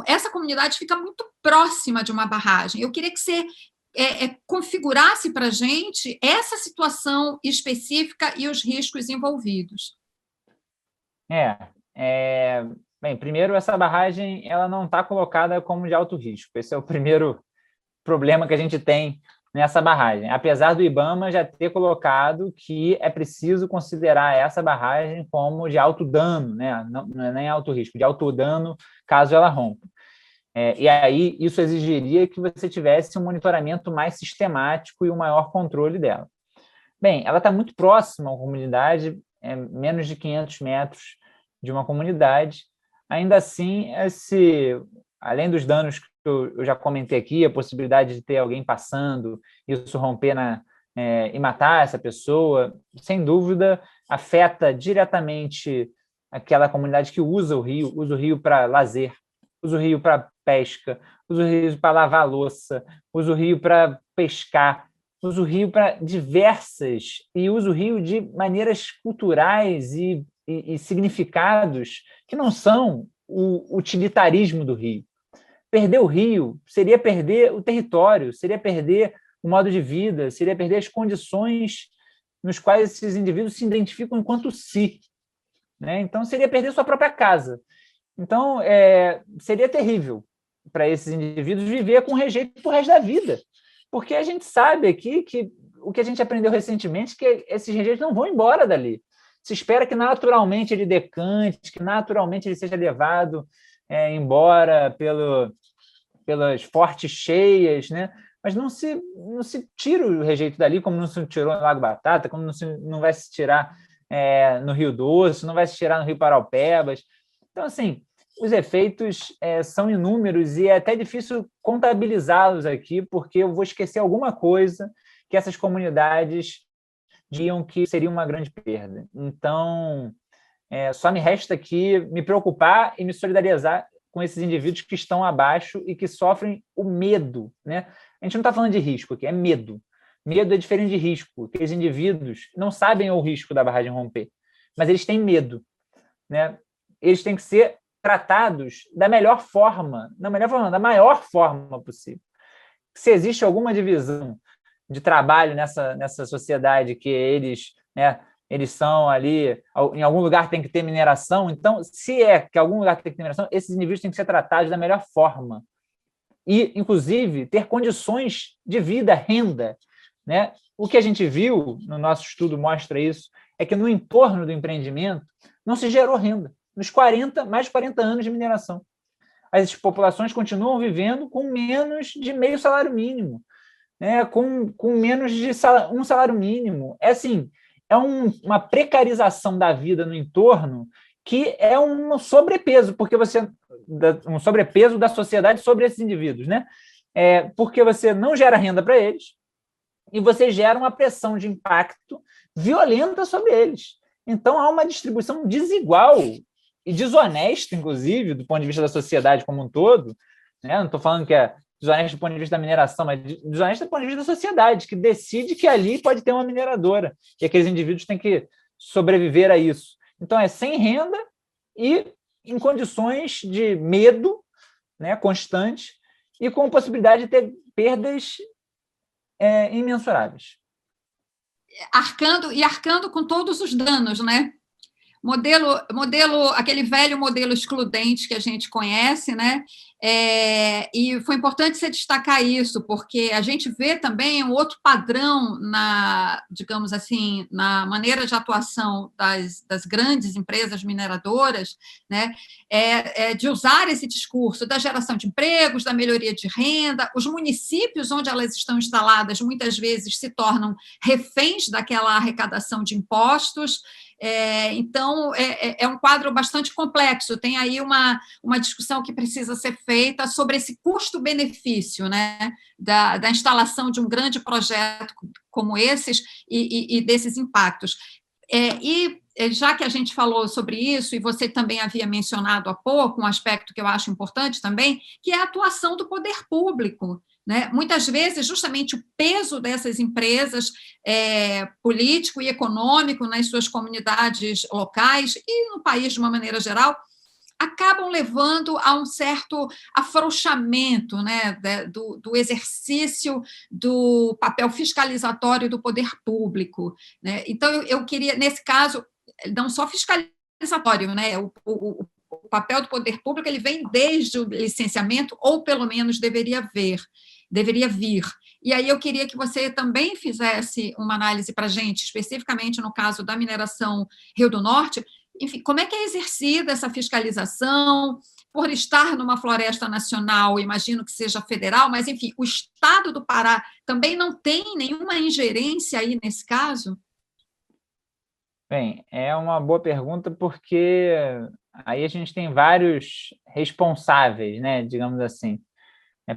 essa comunidade fica muito próxima de uma barragem. Eu queria que você configurasse para a gente essa situação específica e os riscos envolvidos. Bem, primeiro, essa barragem ela não está colocada como de alto risco. Esse é o primeiro problema que a gente tem nessa barragem. Apesar do IBAMA já ter colocado que é preciso considerar essa barragem como de alto dano, né? Não é nem alto risco, de alto dano caso ela rompa. E aí isso exigiria que você tivesse um monitoramento mais sistemático e um maior controle dela. Bem, ela está muito próxima à comunidade, menos de 500 metros de uma comunidade. Ainda assim, além dos danos que eu já comentei aqui, a possibilidade de ter alguém passando, isso romper e matar essa pessoa, sem dúvida, afeta diretamente aquela comunidade que usa o rio para lazer, usa o rio para pesca, usa o rio para lavar louça, usa o rio para pescar, usa o rio para diversas, e usa o rio de maneiras culturais e significados que não são o utilitarismo do rio. Perder o rio seria perder o território, seria perder o modo de vida, seria perder as condições nos quais esses indivíduos se identificam enquanto si, né? Então, seria perder sua própria casa. Então, seria terrível para esses indivíduos viver com rejeito pro resto da vida, porque a gente sabe aqui que o que a gente aprendeu recentemente é que esses rejeitos não vão embora dali. Se espera que naturalmente ele decante, que naturalmente ele seja levado embora pelas fortes cheias, né? Mas não se tira o rejeito dali, como não se tirou no Lago Batata, como não vai se tirar no Rio Doce, não vai se tirar no Rio Paraupebas. Então, assim, os efeitos são inúmeros e é até difícil contabilizá-los aqui, porque eu vou esquecer alguma coisa que essas comunidades diziam que seria uma grande perda. Então, só me resta aqui me preocupar e me solidarizar com esses indivíduos que estão abaixo e que sofrem o medo, né? A gente não está falando de risco aqui, é medo. Medo é diferente de risco. Aqueles indivíduos não sabem o risco da barragem romper, mas eles têm medo, né? Eles têm que ser tratados da melhor forma, da maior forma possível. Se existe alguma divisão de trabalho nessa sociedade que eles são ali, em algum lugar tem que ter mineração, então, se que algum lugar tem que ter mineração, esses indivíduos têm que ser tratados da melhor forma e, inclusive, ter condições de vida, renda, né? O que a gente viu, no nosso estudo mostra isso, é que no entorno do empreendimento não se gerou renda, nos mais de 40 anos de mineração. As populações continuam vivendo com menos de meio salário mínimo, né? Com menos de um salário mínimo. Uma precarização da vida no entorno que é um sobrepeso, um sobrepeso da sociedade sobre esses indivíduos, né? Porque você não gera renda para eles e você gera uma pressão de impacto violenta sobre eles. Então, há uma distribuição desigual e desonesta, inclusive, do ponto de vista da sociedade como um todo, né? Não estou falando que é desonesto do ponto de vista da mineração, mas desonesto do ponto de vista da sociedade, que decide que ali pode ter uma mineradora, e aqueles indivíduos têm que sobreviver a isso. Então, é sem renda e em condições de medo, né, constante, e com possibilidade de ter perdas imensuráveis. Arcando com todos os danos, né? Aquele velho modelo excludente que a gente conhece, né? E foi importante você destacar isso, porque a gente vê também um outro padrão digamos assim, na maneira de atuação das grandes empresas mineradoras, né, de usar esse discurso da geração de empregos, da melhoria de renda. Os municípios onde elas estão instaladas muitas vezes se tornam reféns daquela arrecadação de impostos. Então, é um quadro bastante complexo. Tem aí uma discussão que precisa ser feita sobre esse custo-benefício, né, da instalação de um grande projeto como esses e desses impactos. Já que a gente falou sobre isso, e você também havia mencionado há pouco um aspecto que eu acho importante também, que é a atuação do poder público, né? Muitas vezes, justamente o peso dessas empresas político e econômico nas suas comunidades locais e no país de uma maneira geral, acabam levando a um certo afrouxamento, né, do exercício do papel fiscalizatório do poder público, né? Então, eu queria, nesse caso, não só fiscalizatório, né? O papel do poder público ele vem desde o licenciamento, ou pelo menos deveria vir. E aí eu queria que você também fizesse uma análise para a gente, especificamente no caso da mineração Rio do Norte. Enfim, como é que é exercida essa fiscalização? Por estar numa floresta nacional, imagino que seja federal, mas, enfim, o Estado do Pará também não tem nenhuma ingerência aí nesse caso? Bem, é uma boa pergunta, porque aí a gente tem vários responsáveis, né, digamos assim.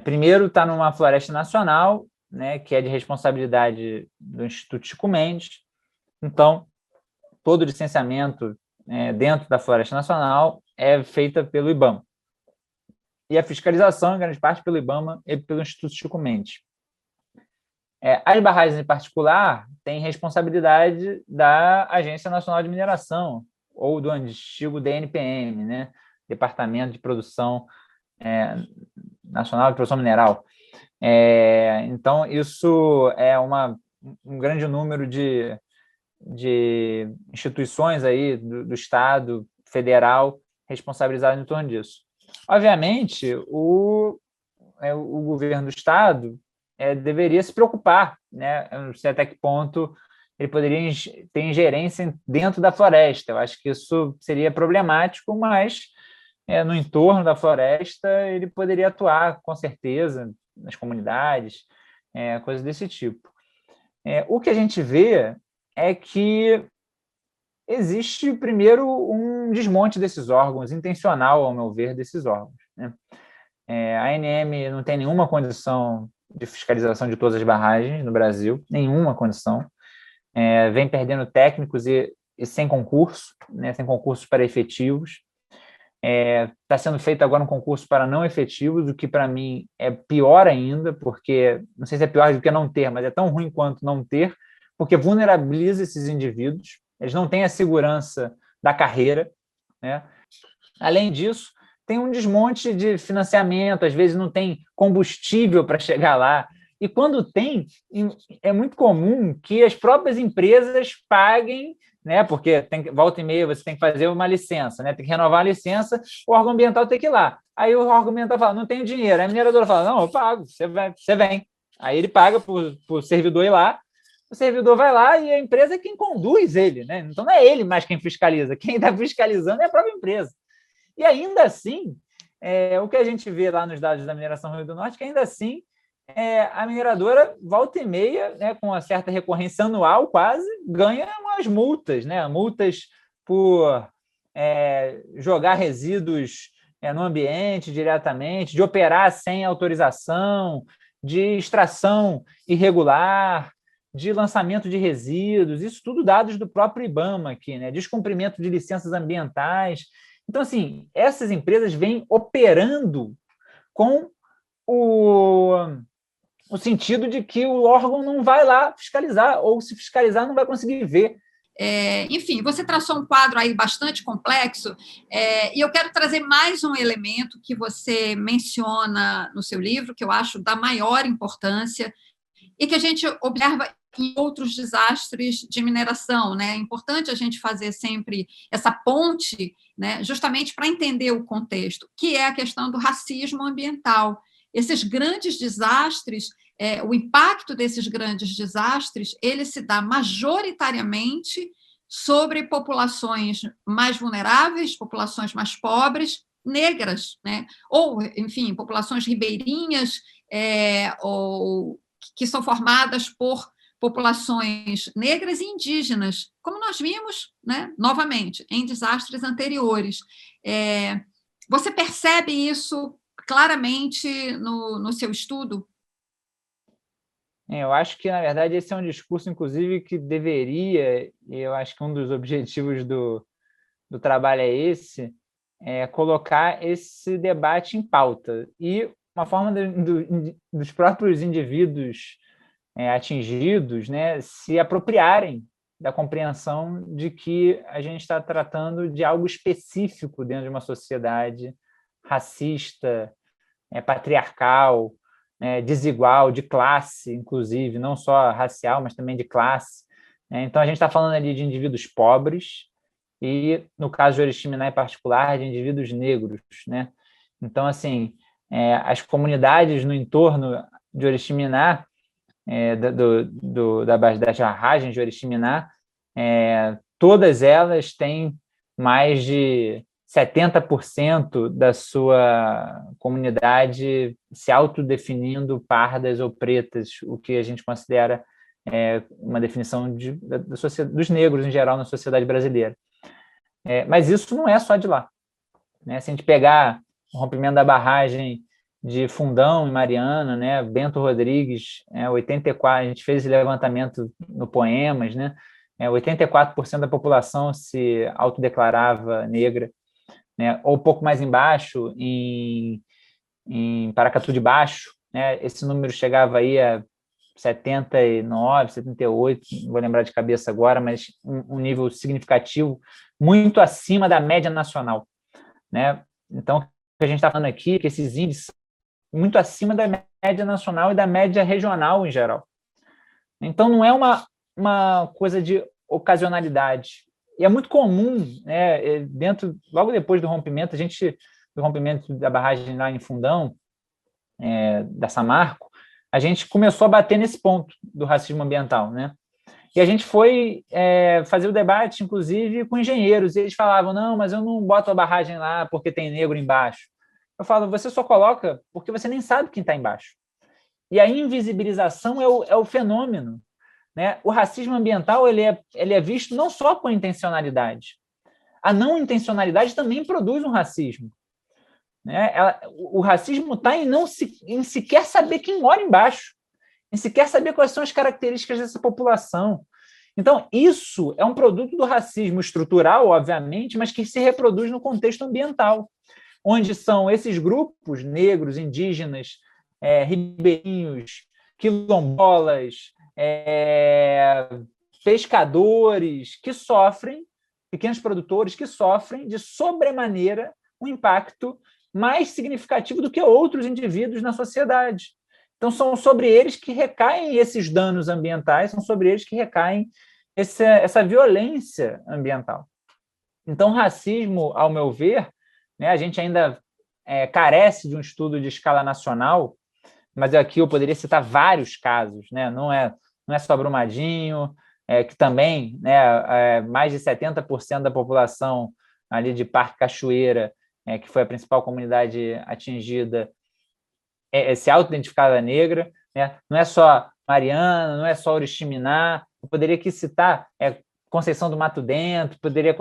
Primeiro, está numa floresta nacional, né, que é de responsabilidade do Instituto Chico Mendes. Então, todo o licenciamento dentro da Floresta Nacional é feita pelo IBAMA. E a fiscalização, em grande parte, pelo IBAMA e pelo Instituto Chico Mendes. As barragens, em particular, têm responsabilidade da Agência Nacional de Mineração, ou do antigo DNPM, né? Departamento de Produção Nacional de Produção Mineral. Então, isso é um grande número de instituições aí do Estado federal responsabilizadas em torno disso. Obviamente, o governo do Estado deveria se preocupar, né? Eu não sei até que ponto ele poderia ter ingerência dentro da floresta. Eu acho que isso seria problemático, mas no entorno da floresta ele poderia atuar, com certeza, nas comunidades, coisas desse tipo. O que a gente vê é que existe, primeiro, um desmonte desses órgãos, intencional, ao meu ver, desses órgãos, né? A ANM não tem nenhuma condição de fiscalização de todas as barragens no Brasil, nenhuma condição. Vem perdendo técnicos e sem concurso, né? Sem concursos para efetivos. Está sendo feito agora um concurso para não efetivos, o que para mim é pior ainda, porque, não sei se é pior do que não ter, mas é tão ruim quanto não ter, porque vulnerabiliza esses indivíduos, eles não têm a segurança da carreira, né? Além disso, tem um desmonte de financiamento, às vezes não tem combustível para chegar lá, e quando tem, é muito comum que as próprias empresas paguem, né? Porque volta e meia você tem que fazer uma licença, né? Tem que renovar a licença, o órgão ambiental tem que ir lá. Aí o órgão ambiental fala, não tenho dinheiro. Aí a mineradora fala, não, eu pago, você vem. Aí ele paga para o servidor ir lá, o servidor vai lá e a empresa é quem conduz ele, né? Então não é ele mais quem fiscaliza, quem está fiscalizando é a própria empresa. E ainda assim, o que a gente vê lá nos dados da mineração Rio do Norte, que ainda assim a mineradora, volta e meia, né, com uma certa recorrência anual quase, ganha umas multas, né? Multas por jogar resíduos no ambiente diretamente, de operar sem autorização, de extração irregular, de lançamento de resíduos, isso tudo dados do próprio IBAMA aqui, né? Descumprimento de licenças ambientais. Então, assim, essas empresas vêm operando com o sentido de que o órgão não vai lá fiscalizar, ou se fiscalizar não vai conseguir ver. Enfim, você traçou um quadro aí bastante complexo, e eu quero trazer mais um elemento que você menciona no seu livro, que eu acho da maior importância, e que a gente observa em outros desastres de mineração, né? É importante a gente fazer sempre essa ponte, né, justamente para entender o contexto, que é a questão do racismo ambiental. Esses grandes desastres, o impacto desses grandes desastres, ele se dá majoritariamente sobre populações mais vulneráveis, populações mais pobres, negras, né? Ou, enfim, populações ribeirinhas, ou que são formadas por populações negras e indígenas, como nós vimos, né, novamente, em desastres anteriores. Você percebe isso claramente no seu estudo? Eu acho que, na verdade, esse é um discurso, inclusive, que deveria, e eu acho que um dos objetivos do trabalho é esse, colocar esse debate em pauta. E uma forma dos próprios indivíduos atingidos, né, se apropriarem da compreensão de que a gente está tratando de algo específico dentro de uma sociedade racista, patriarcal, desigual, de classe, inclusive, não só racial, mas também de classe. Então, a gente está falando ali de indivíduos pobres e, no caso de Oriximiná em particular, de indivíduos negros, né? Então, assim, as comunidades no entorno de Oriximiná, das barragens de Oriximiná, todas elas têm mais de 70% da sua comunidade se autodefinindo pardas ou pretas, o que a gente considera uma definição dos negros em geral na sociedade brasileira. Mas isso não é só de lá, né? Se a gente pegar o rompimento da barragem de Fundão, em Mariana, né? Bento Rodrigues, 84, a gente fez esse levantamento no Poemas, né? 84% da população se autodeclarava negra, né? Ou um pouco mais embaixo, em Paracatu de Baixo, né? Esse número chegava aí a 79, 78, não vou lembrar de cabeça agora, mas um nível significativo, muito acima da média nacional, né? Então, o que a gente está falando aqui é que esses índices muito acima da média nacional e da média regional em geral. Então, não é uma coisa de ocasionalidade. E é muito comum, né, logo depois do rompimento da barragem lá em Fundão, da Samarco, a gente começou a bater nesse ponto do racismo ambiental, né? E a gente foi fazer o debate, inclusive, com engenheiros, e eles falavam, não, mas eu não boto a barragem lá porque tem negro embaixo. Eu falo, você só coloca porque você nem sabe quem está embaixo. E a invisibilização é o fenômeno, né? O racismo ambiental ele é visto não só com intencionalidade. A não intencionalidade também produz um racismo, né? O racismo está em sequer saber quem mora embaixo, em sequer saber quais são as características dessa população. Então, isso é um produto do racismo estrutural, obviamente, mas que se reproduz no contexto ambiental, onde são esses grupos negros, indígenas, ribeirinhos, quilombolas, pescadores, que sofrem, pequenos produtores que sofrem de sobremaneira um impacto mais significativo do que outros indivíduos na sociedade. Então, são sobre eles que recaem esses danos ambientais, são sobre eles que recaem essa violência ambiental. Então, racismo, ao meu ver, né, a gente ainda carece de um estudo de escala nacional, mas aqui eu poderia citar vários casos, né? Não é só Brumadinho, que também, né, mais de 70% da população ali de Parque Cachoeira, que foi a principal comunidade atingida, se auto-identificada negra, né? Não é só Mariana, não é só Oriximiná, eu poderia aqui citar Conceição do Mato Dentro, poderia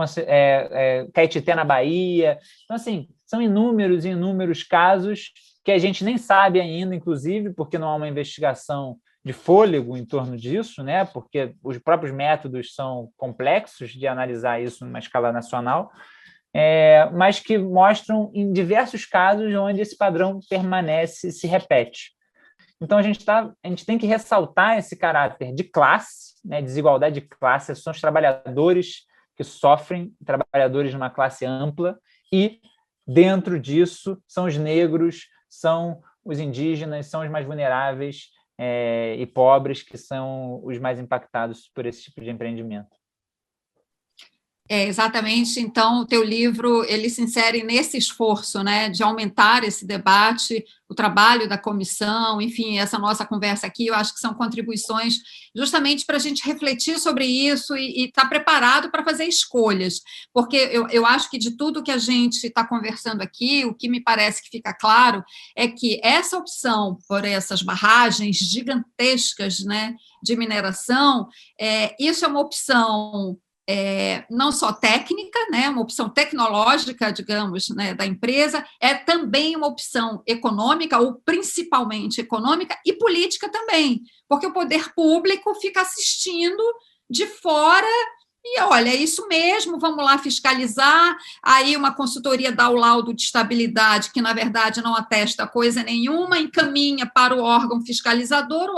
Caetité na Bahia. Então, assim, são inúmeros e inúmeros casos que a gente nem sabe ainda, inclusive, porque não há uma investigação de fôlego em torno disso, né? Porque os próprios métodos são complexos de analisar isso numa escala nacional, mas que mostram em diversos casos onde esse padrão permanece, se repete. Então, a gente tem que ressaltar esse caráter de classe, né, desigualdade de classe, são os trabalhadores que sofrem, trabalhadores de uma classe ampla, e dentro disso são os negros, são os indígenas, são os mais vulneráveis, e pobres, que são os mais impactados por esse tipo de empreendimento. Exatamente. Então, o teu livro, ele se insere nesse esforço, né, de aumentar esse debate, o trabalho da comissão, enfim, essa nossa conversa aqui, eu acho que são contribuições justamente para a gente refletir sobre isso e estar preparado para fazer escolhas, porque eu acho que de tudo que a gente está conversando aqui, o que me parece que fica claro é que essa opção por essas barragens gigantescas, né, de mineração, isso é uma opção não só técnica, né, uma opção tecnológica, digamos, né, da empresa, é também uma opção econômica, ou principalmente econômica, e política também, porque o poder público fica assistindo de fora e, olha, é isso mesmo, vamos lá fiscalizar, aí uma consultoria dá o laudo de estabilidade, que, na verdade, não atesta coisa nenhuma, encaminha para o órgão fiscalizador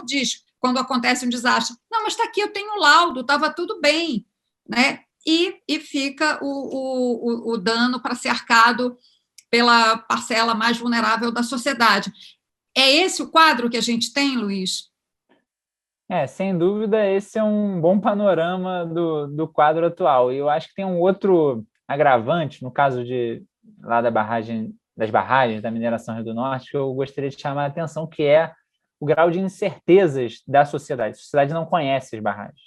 diz, quando acontece um desastre, não, mas está aqui, eu tenho o laudo, estava tudo bem, né? E fica o dano para ser arcado pela parcela mais vulnerável da sociedade. É esse o quadro que a gente tem, Luiz? Sem dúvida, esse é um bom panorama do quadro atual. E eu acho que tem um outro agravante, no caso lá das barragens da mineração Rio do Norte, que eu gostaria de chamar a atenção, que é o grau de incertezas da sociedade. A sociedade não conhece as barragens.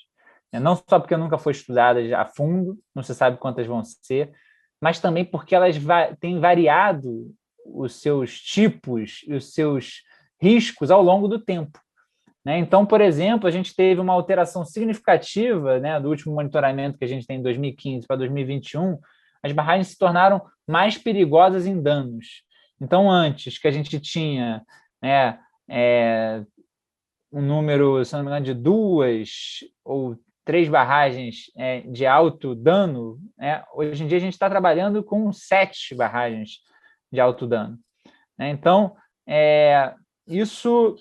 Não só porque nunca foi estudada a fundo, não se sabe quantas vão ser, mas também porque elas têm variado os seus tipos e os seus riscos ao longo do tempo. Então, por exemplo, a gente teve uma alteração significativa, do último monitoramento que a gente tem em 2015 para 2021, as barragens se tornaram mais perigosas em danos. Então, antes que a gente tinha um número, se não me engano, de 2 ou 3 barragens de alto dano, hoje em dia a gente está trabalhando com 7 barragens de alto dano. Então, isso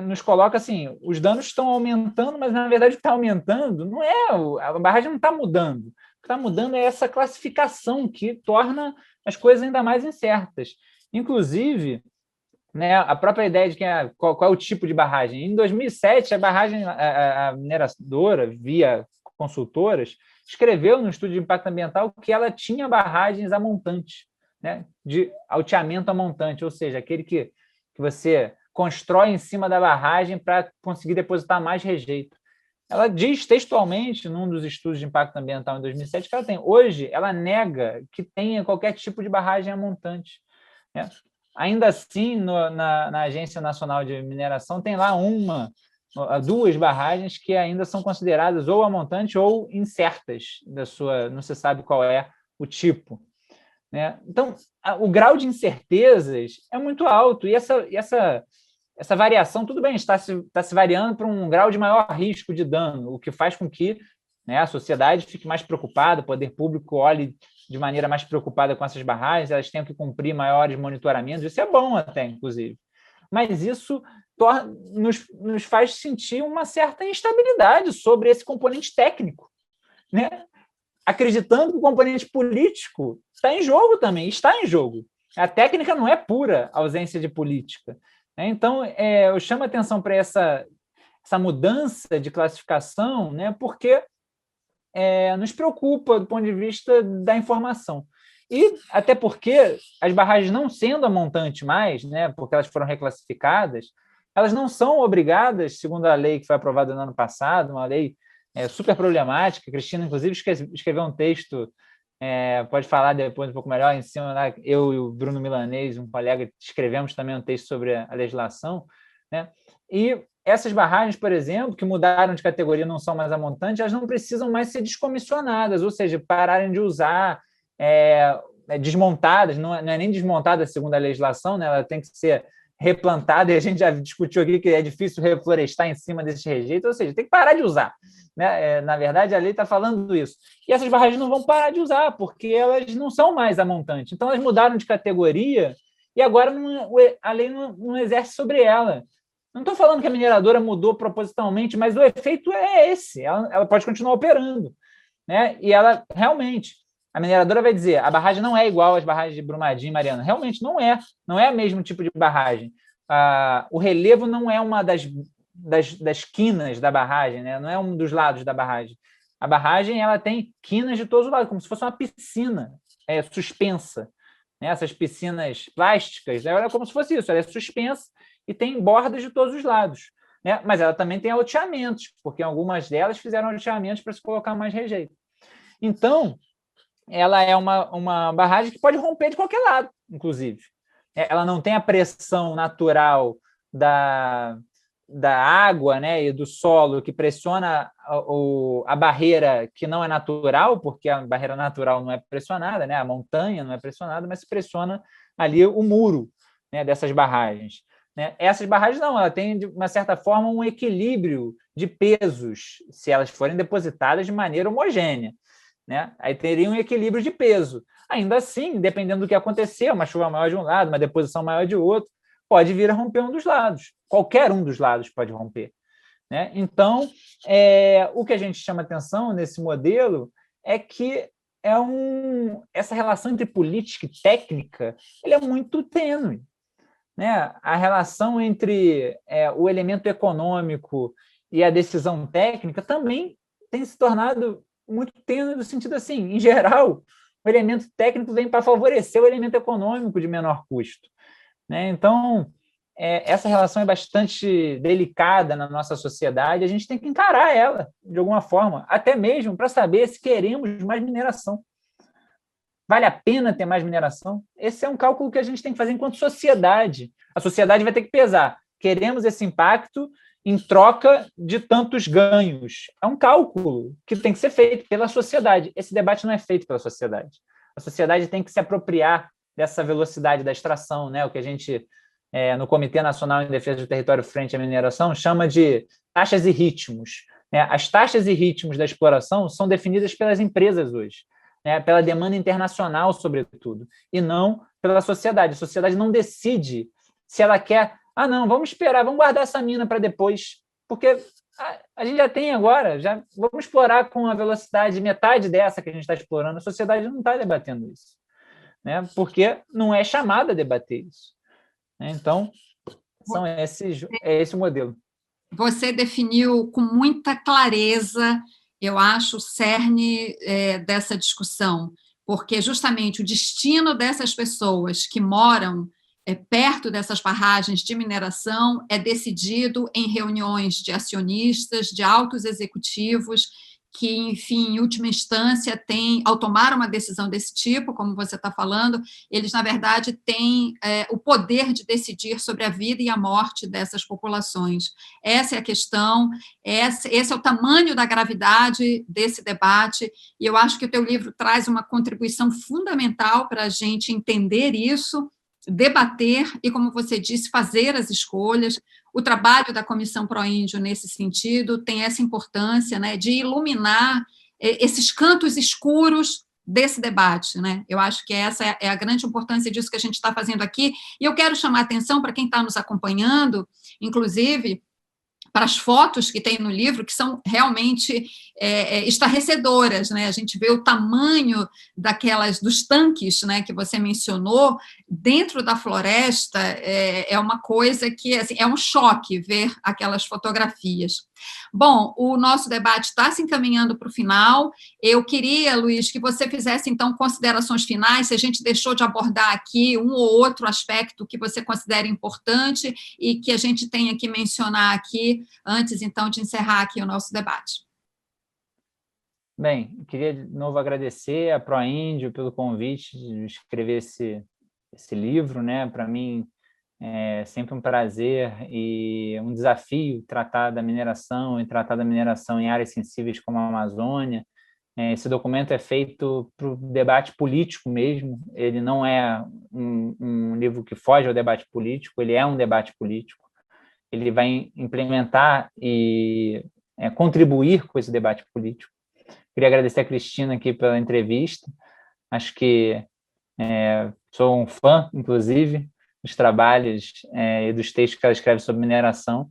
nos coloca assim, os danos estão aumentando, mas, na verdade, o que está aumentando não a barragem não está mudando. O que está mudando é essa classificação que torna as coisas ainda mais incertas. Inclusive, a própria ideia de qual é o tipo de barragem. Em 2007, a mineradora, via consultoras, escreveu no estudo de impacto ambiental que ela tinha barragens a montante, de alteamento a montante, ou seja, aquele que você constrói em cima da barragem para conseguir depositar mais rejeito. Ela diz textualmente, num dos estudos de impacto ambiental em 2007, que ela tem. Hoje, ela nega que tenha qualquer tipo de barragem a montante. Ainda assim, na Agência Nacional de Mineração, tem lá 2 barragens que ainda são consideradas ou a montante ou incertas, não se sabe qual é o tipo. Então, o grau de incertezas é muito alto, e essa variação, tudo bem, está se variando para um grau de maior risco de dano, o que faz com que a sociedade fique mais preocupada, o poder público olhe de maneira mais preocupada com essas barragens, elas tenham que cumprir maiores monitoramentos, isso é bom até, inclusive. Mas isso nos faz sentir uma certa instabilidade sobre esse componente técnico, acreditando que o componente político está em jogo também, está em jogo. A técnica não é pura ausência de política. Então, eu chamo a atenção para essa mudança de classificação, porque nos preocupa do ponto de vista da informação. E até porque as barragens não sendo a montante mais, porque elas foram reclassificadas, elas não são obrigadas, segundo a lei que foi aprovada no ano passado, uma lei super problemática. A Cristina, inclusive, escreveu um texto, pode falar depois um pouco melhor, em cima, eu e o Bruno Milanês, um colega, escrevemos também um texto sobre a legislação, e essas barragens, por exemplo, que mudaram de categoria, não são mais a montante, elas não precisam mais ser descomissionadas, ou seja, pararem de usar, desmontadas, não é nem desmontada segundo a legislação, ela tem que ser replantada, e a gente já discutiu aqui que é difícil reflorestar em cima desses rejeitos, ou seja, tem que parar de usar. Na verdade, a lei está falando isso. E essas barragens não vão parar de usar, porque elas não são mais a montante. Então, elas mudaram de categoria e agora a lei não exerce sobre ela. Não estou falando que a mineradora mudou propositalmente, mas o efeito é esse. Ela pode continuar operando. E ela, realmente, a mineradora vai dizer, a barragem não é igual às barragens de Brumadinho e Mariana. Realmente não é. Não é o mesmo tipo de barragem. o relevo não é uma das quinas da barragem, né? Não é um dos lados da barragem. A barragem ela tem quinas de todos os lados, como se fosse uma piscina suspensa. Né? Essas piscinas plásticas, ela é como se fosse isso, ela é suspensa e tem bordas de todos os lados. Né? Mas ela também tem alteamentos, porque algumas delas fizeram alteamentos para se colocar mais rejeito. Então, ela é uma barragem que pode romper de qualquer lado, inclusive. Ela não tem a pressão natural da água, né, e do solo que pressiona a barreira que não é natural, porque a barreira natural não é pressionada, né, a montanha não é pressionada, mas se pressiona ali o muro, né, dessas barragens. Né? Essas barragens não, ela tem, de uma certa forma, um equilíbrio de pesos, se elas forem depositadas de maneira homogênea. Né? Aí teria um equilíbrio de peso. Ainda assim, dependendo do que acontecer, uma chuva maior de um lado, uma deposição maior de outro, pode vir a romper um dos lados. Qualquer um dos lados pode romper. Né? Então, o que a gente chama atenção nesse modelo é que essa relação entre política e técnica ele é muito tênue. Né? A relação entre o elemento econômico e a decisão técnica também tem se tornado muito tênue no sentido assim, em geral, o elemento técnico vem para favorecer o elemento econômico de menor custo. Né? Então, essa relação é bastante delicada na nossa sociedade, a gente tem que encarar ela de alguma forma, até mesmo para saber se queremos mais mineração. Vale a pena ter mais mineração? Esse é um cálculo que a gente tem que fazer enquanto sociedade. A sociedade vai ter que pesar. Queremos esse impacto em troca de tantos ganhos. É um cálculo que tem que ser feito pela sociedade. Esse debate não é feito pela sociedade. A sociedade tem que se apropriar dessa velocidade da extração, né? O que a gente, no Comitê Nacional em Defesa do Território frente à mineração, chama de taxas e ritmos. Né? As taxas e ritmos da exploração são definidas pelas empresas hoje, né? Pela demanda internacional, sobretudo, e não pela sociedade. A sociedade não decide se ela quer... não, vamos esperar, vamos guardar essa mina para depois, porque a gente já tem agora, já vamos explorar com a velocidade metade dessa que a gente está explorando. A sociedade não está debatendo isso, né? Porque não é chamada a debater isso. Né? Então, é esse o modelo. Você definiu com muita clareza, eu acho, o cerne dessa discussão, porque justamente o destino dessas pessoas que moram perto dessas barragens de mineração é decidido em reuniões de acionistas, de altos executivos, que, enfim, em última instância, ao tomar uma decisão desse tipo, como você está falando, eles, na verdade, têm o poder de decidir sobre a vida e a morte dessas populações. Essa é a questão, esse é o tamanho da gravidade desse debate, e eu acho que o teu livro traz uma contribuição fundamental para a gente entender isso, debater e, como você disse, fazer as escolhas. O trabalho da Comissão Proíndio, nesse sentido, tem essa importância, né, de iluminar esses cantos escuros desse debate. Né? Eu acho que essa é a grande importância disso que a gente está fazendo aqui, e eu quero chamar a atenção para quem está nos acompanhando, inclusive, para as fotos que tem no livro, que são realmente estarrecedoras, né? A gente vê o tamanho dos tanques, né, que você mencionou, dentro da floresta, é uma coisa que, assim, é um choque ver aquelas fotografias. Bom, o nosso debate está se encaminhando para o final. Eu queria, Luiz, que você fizesse, então, considerações finais, se a gente deixou de abordar aqui um ou outro aspecto que você considera importante e que a gente tenha que mencionar aqui, antes, então, de encerrar aqui o nosso debate. Bem, queria de novo agradecer a Proíndio pelo convite de escrever esse livro, né? Para mim é sempre um prazer e um desafio tratar da mineração em áreas sensíveis como a Amazônia. Esse documento é feito para o debate político mesmo, ele não é um livro que foge ao debate político, ele é um debate político, ele vai implementar e contribuir com esse debate político. Queria agradecer a Cristina aqui pela entrevista, acho que sou um fã, inclusive, dos trabalhos e dos textos que ela escreve sobre mineração,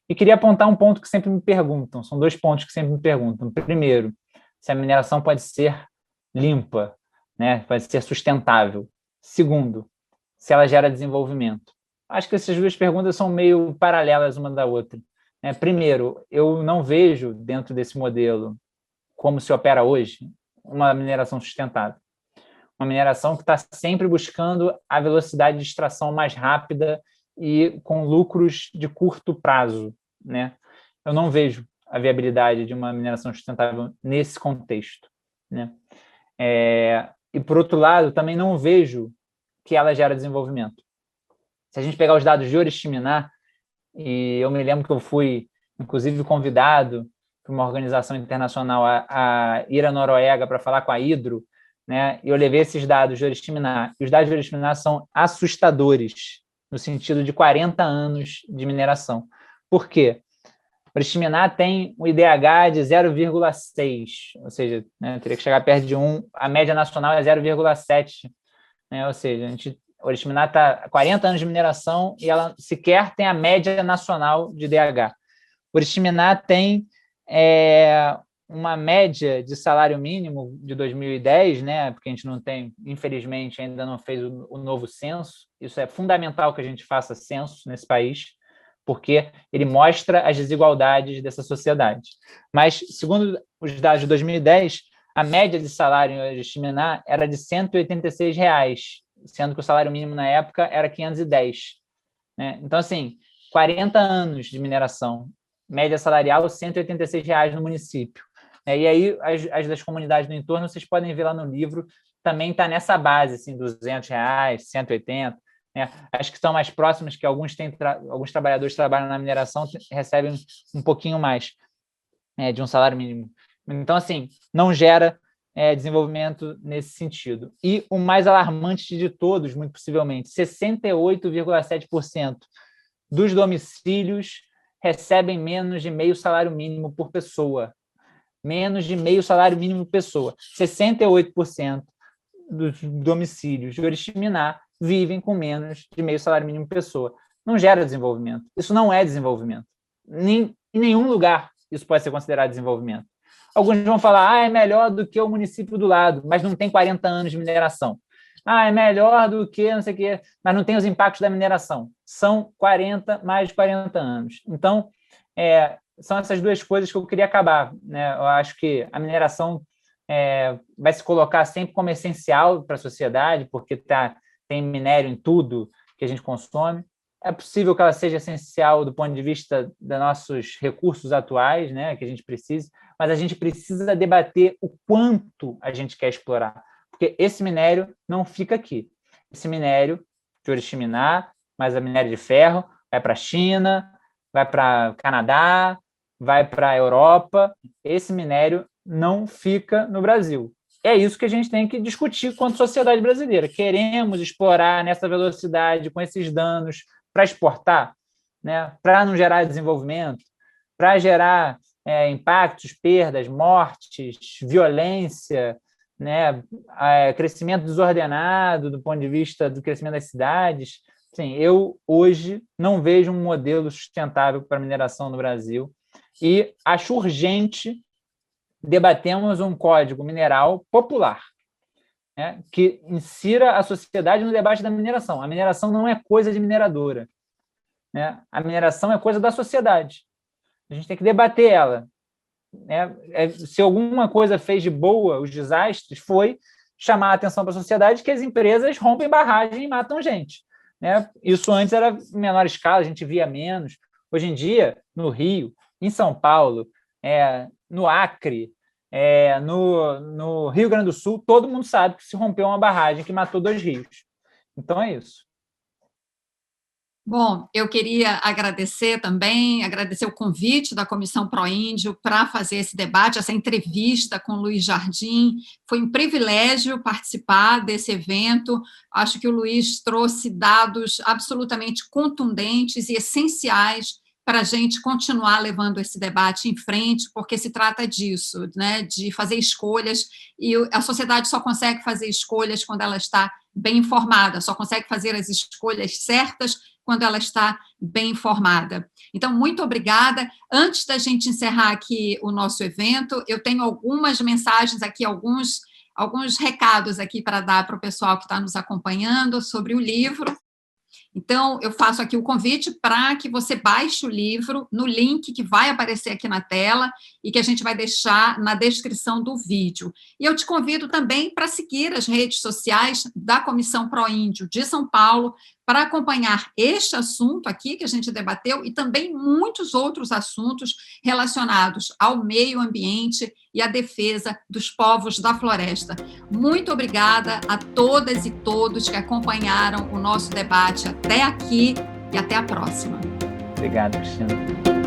e queria apontar um ponto que sempre me perguntam, são 2 pontos que sempre me perguntam. Primeiro, se a mineração pode ser limpa, né? Pode ser sustentável. Segundo, se ela gera desenvolvimento. acho que essas duas perguntas são meio paralelas uma da outra. Primeiro, eu não vejo dentro desse modelo, como se opera hoje, uma mineração sustentável. Uma mineração que está sempre buscando a velocidade de extração mais rápida e com lucros de curto prazo, né? Eu não vejo a viabilidade de uma mineração sustentável nesse contexto, né? E, por outro lado, também não vejo que ela gera desenvolvimento. Se a gente pegar os dados de Oriximiná, e eu me lembro que eu fui, inclusive, convidado por uma organização internacional a ir à Noruega para falar com a Hydro, né? E eu levei esses dados de Oriximiná. E os dados de Oriximiná são assustadores, no sentido de 40 anos de mineração. Por quê? Oriximiná tem um IDH de 0,6, ou seja, né, teria que chegar perto de 1, a média nacional é 0,7, né, ou seja, Oriximiná está há 40 anos de mineração e ela sequer tem a média nacional de IDH. Oriximiná tem uma média de salário mínimo de 2010, né, porque a gente não tem, infelizmente, ainda não fez o novo censo. Isso é fundamental que a gente faça censo nesse país, porque ele mostra as desigualdades dessa sociedade. Mas, segundo os dados de 2010, a média de salário em Oriximiná era de R$ 186, sendo que o salário mínimo na época era 510. Né? Então, assim, 40 anos de mineração, média salarial, R$ 186 no município. E aí, as das comunidades do entorno, vocês podem ver lá no livro, também está nessa base, assim, R$200, 180. Né? As que estão mais próximas, que alguns trabalhadores que trabalham na mineração recebem um pouquinho mais de um salário mínimo. Então, assim, não gera desenvolvimento nesse sentido. E o mais alarmante de todos, muito possivelmente, 68,7% dos domicílios recebem menos de meio salário mínimo por pessoa. Menos de meio salário mínimo por pessoa. 68% dos domicílios de Oriximiná vivem com menos de meio salário mínimo por pessoa. Não gera desenvolvimento. Isso não é desenvolvimento. Em nenhum lugar isso pode ser considerado desenvolvimento. Alguns vão falar, é melhor do que o município do lado, mas não tem 40 anos de mineração. É melhor do que não sei o quê, mas não tem os impactos da mineração. São mais de 40 anos. Então, são essas duas coisas que eu queria acabar. Né? Eu acho que a mineração vai se colocar sempre como essencial para a sociedade, porque tem minério em tudo que a gente consome. É possível que ela seja essencial do ponto de vista dos nossos recursos atuais, né, que a gente precisa, mas a gente precisa debater o quanto a gente quer explorar, porque esse minério não fica aqui. Esse minério de Oriximiná, mas a minério de ferro, vai para a China, vai para o Canadá, vai para a Europa. Esse minério não fica no Brasil. É isso que a gente tem que discutir quanto sociedade brasileira. Queremos explorar nessa velocidade, com esses danos, para exportar, né? Para não gerar desenvolvimento, para gerar impactos, perdas, mortes, violência, né? Crescimento desordenado do ponto de vista do crescimento das cidades. Sim, eu hoje não vejo um modelo sustentável para a mineração no Brasil e acho urgente debatemos um código mineral popular, né, que insira a sociedade no debate da mineração. A mineração não é coisa de mineradora, né? A mineração é coisa da sociedade. A gente tem que debater ela. Né? Se alguma coisa fez de boa os desastres, foi chamar a atenção para a sociedade que as empresas rompem barragem e matam gente. Né? Isso antes era em menor escala, a gente via menos. Hoje em dia, no Rio, em São Paulo, no Acre, no Rio Grande do Sul, todo mundo sabe que se rompeu uma barragem que matou 2 rios. Então, é isso. Bom, eu queria agradecer o convite da Comissão Proíndio para fazer esse debate, essa entrevista com o Luiz Jardim. Foi um privilégio participar desse evento. Acho que o Luiz trouxe dados absolutamente contundentes e essenciais para a gente continuar levando esse debate em frente, porque se trata disso, né, de fazer escolhas, e a sociedade só consegue fazer escolhas quando ela está bem informada, só consegue fazer as escolhas certas quando ela está bem informada. Então, muito obrigada. Antes da gente encerrar aqui o nosso evento, eu tenho algumas mensagens aqui, alguns recados aqui para dar para o pessoal que está nos acompanhando sobre o livro. Então, eu faço aqui o convite para que você baixe o livro no link que vai aparecer aqui na tela e que a gente vai deixar na descrição do vídeo. E eu te convido também para seguir as redes sociais da Comissão Proíndio de São Paulo, para acompanhar este assunto aqui que a gente debateu e também muitos outros assuntos relacionados ao meio ambiente e à defesa dos povos da floresta. Muito obrigada a todas e todos que acompanharam o nosso debate até aqui e até a próxima. Obrigado, Cristina.